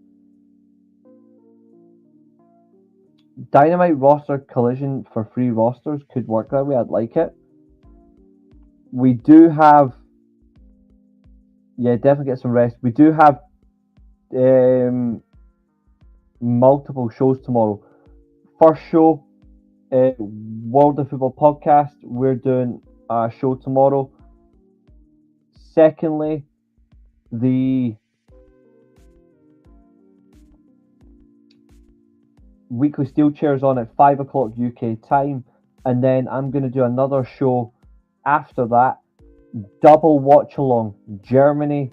Dynamite roster Collision for 3 rosters could work that way. I'd like it. We do have... Yeah, definitely get some rest. We do have multiple shows tomorrow. First show, World of Football Podcast. We're doing a show tomorrow. Secondly, the weekly steel chairs on at 5 o'clock UK time, and then I'm going to do another show after that. Double watch along. Germany,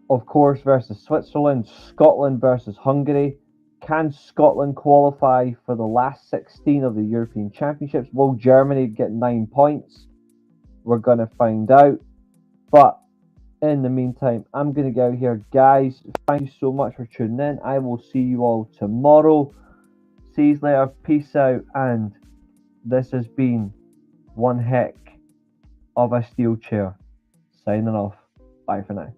of course, versus Switzerland. Scotland versus Hungary. Can Scotland qualify for the last 16 of the European Championships? Will Germany get 9 points? We're going to find out. But In the meantime, I'm going to go here. Guys, thank you so much for tuning in. I will see you all tomorrow. See you later. Peace out. And this has been one heck of a steel chair. Signing off. Bye for now.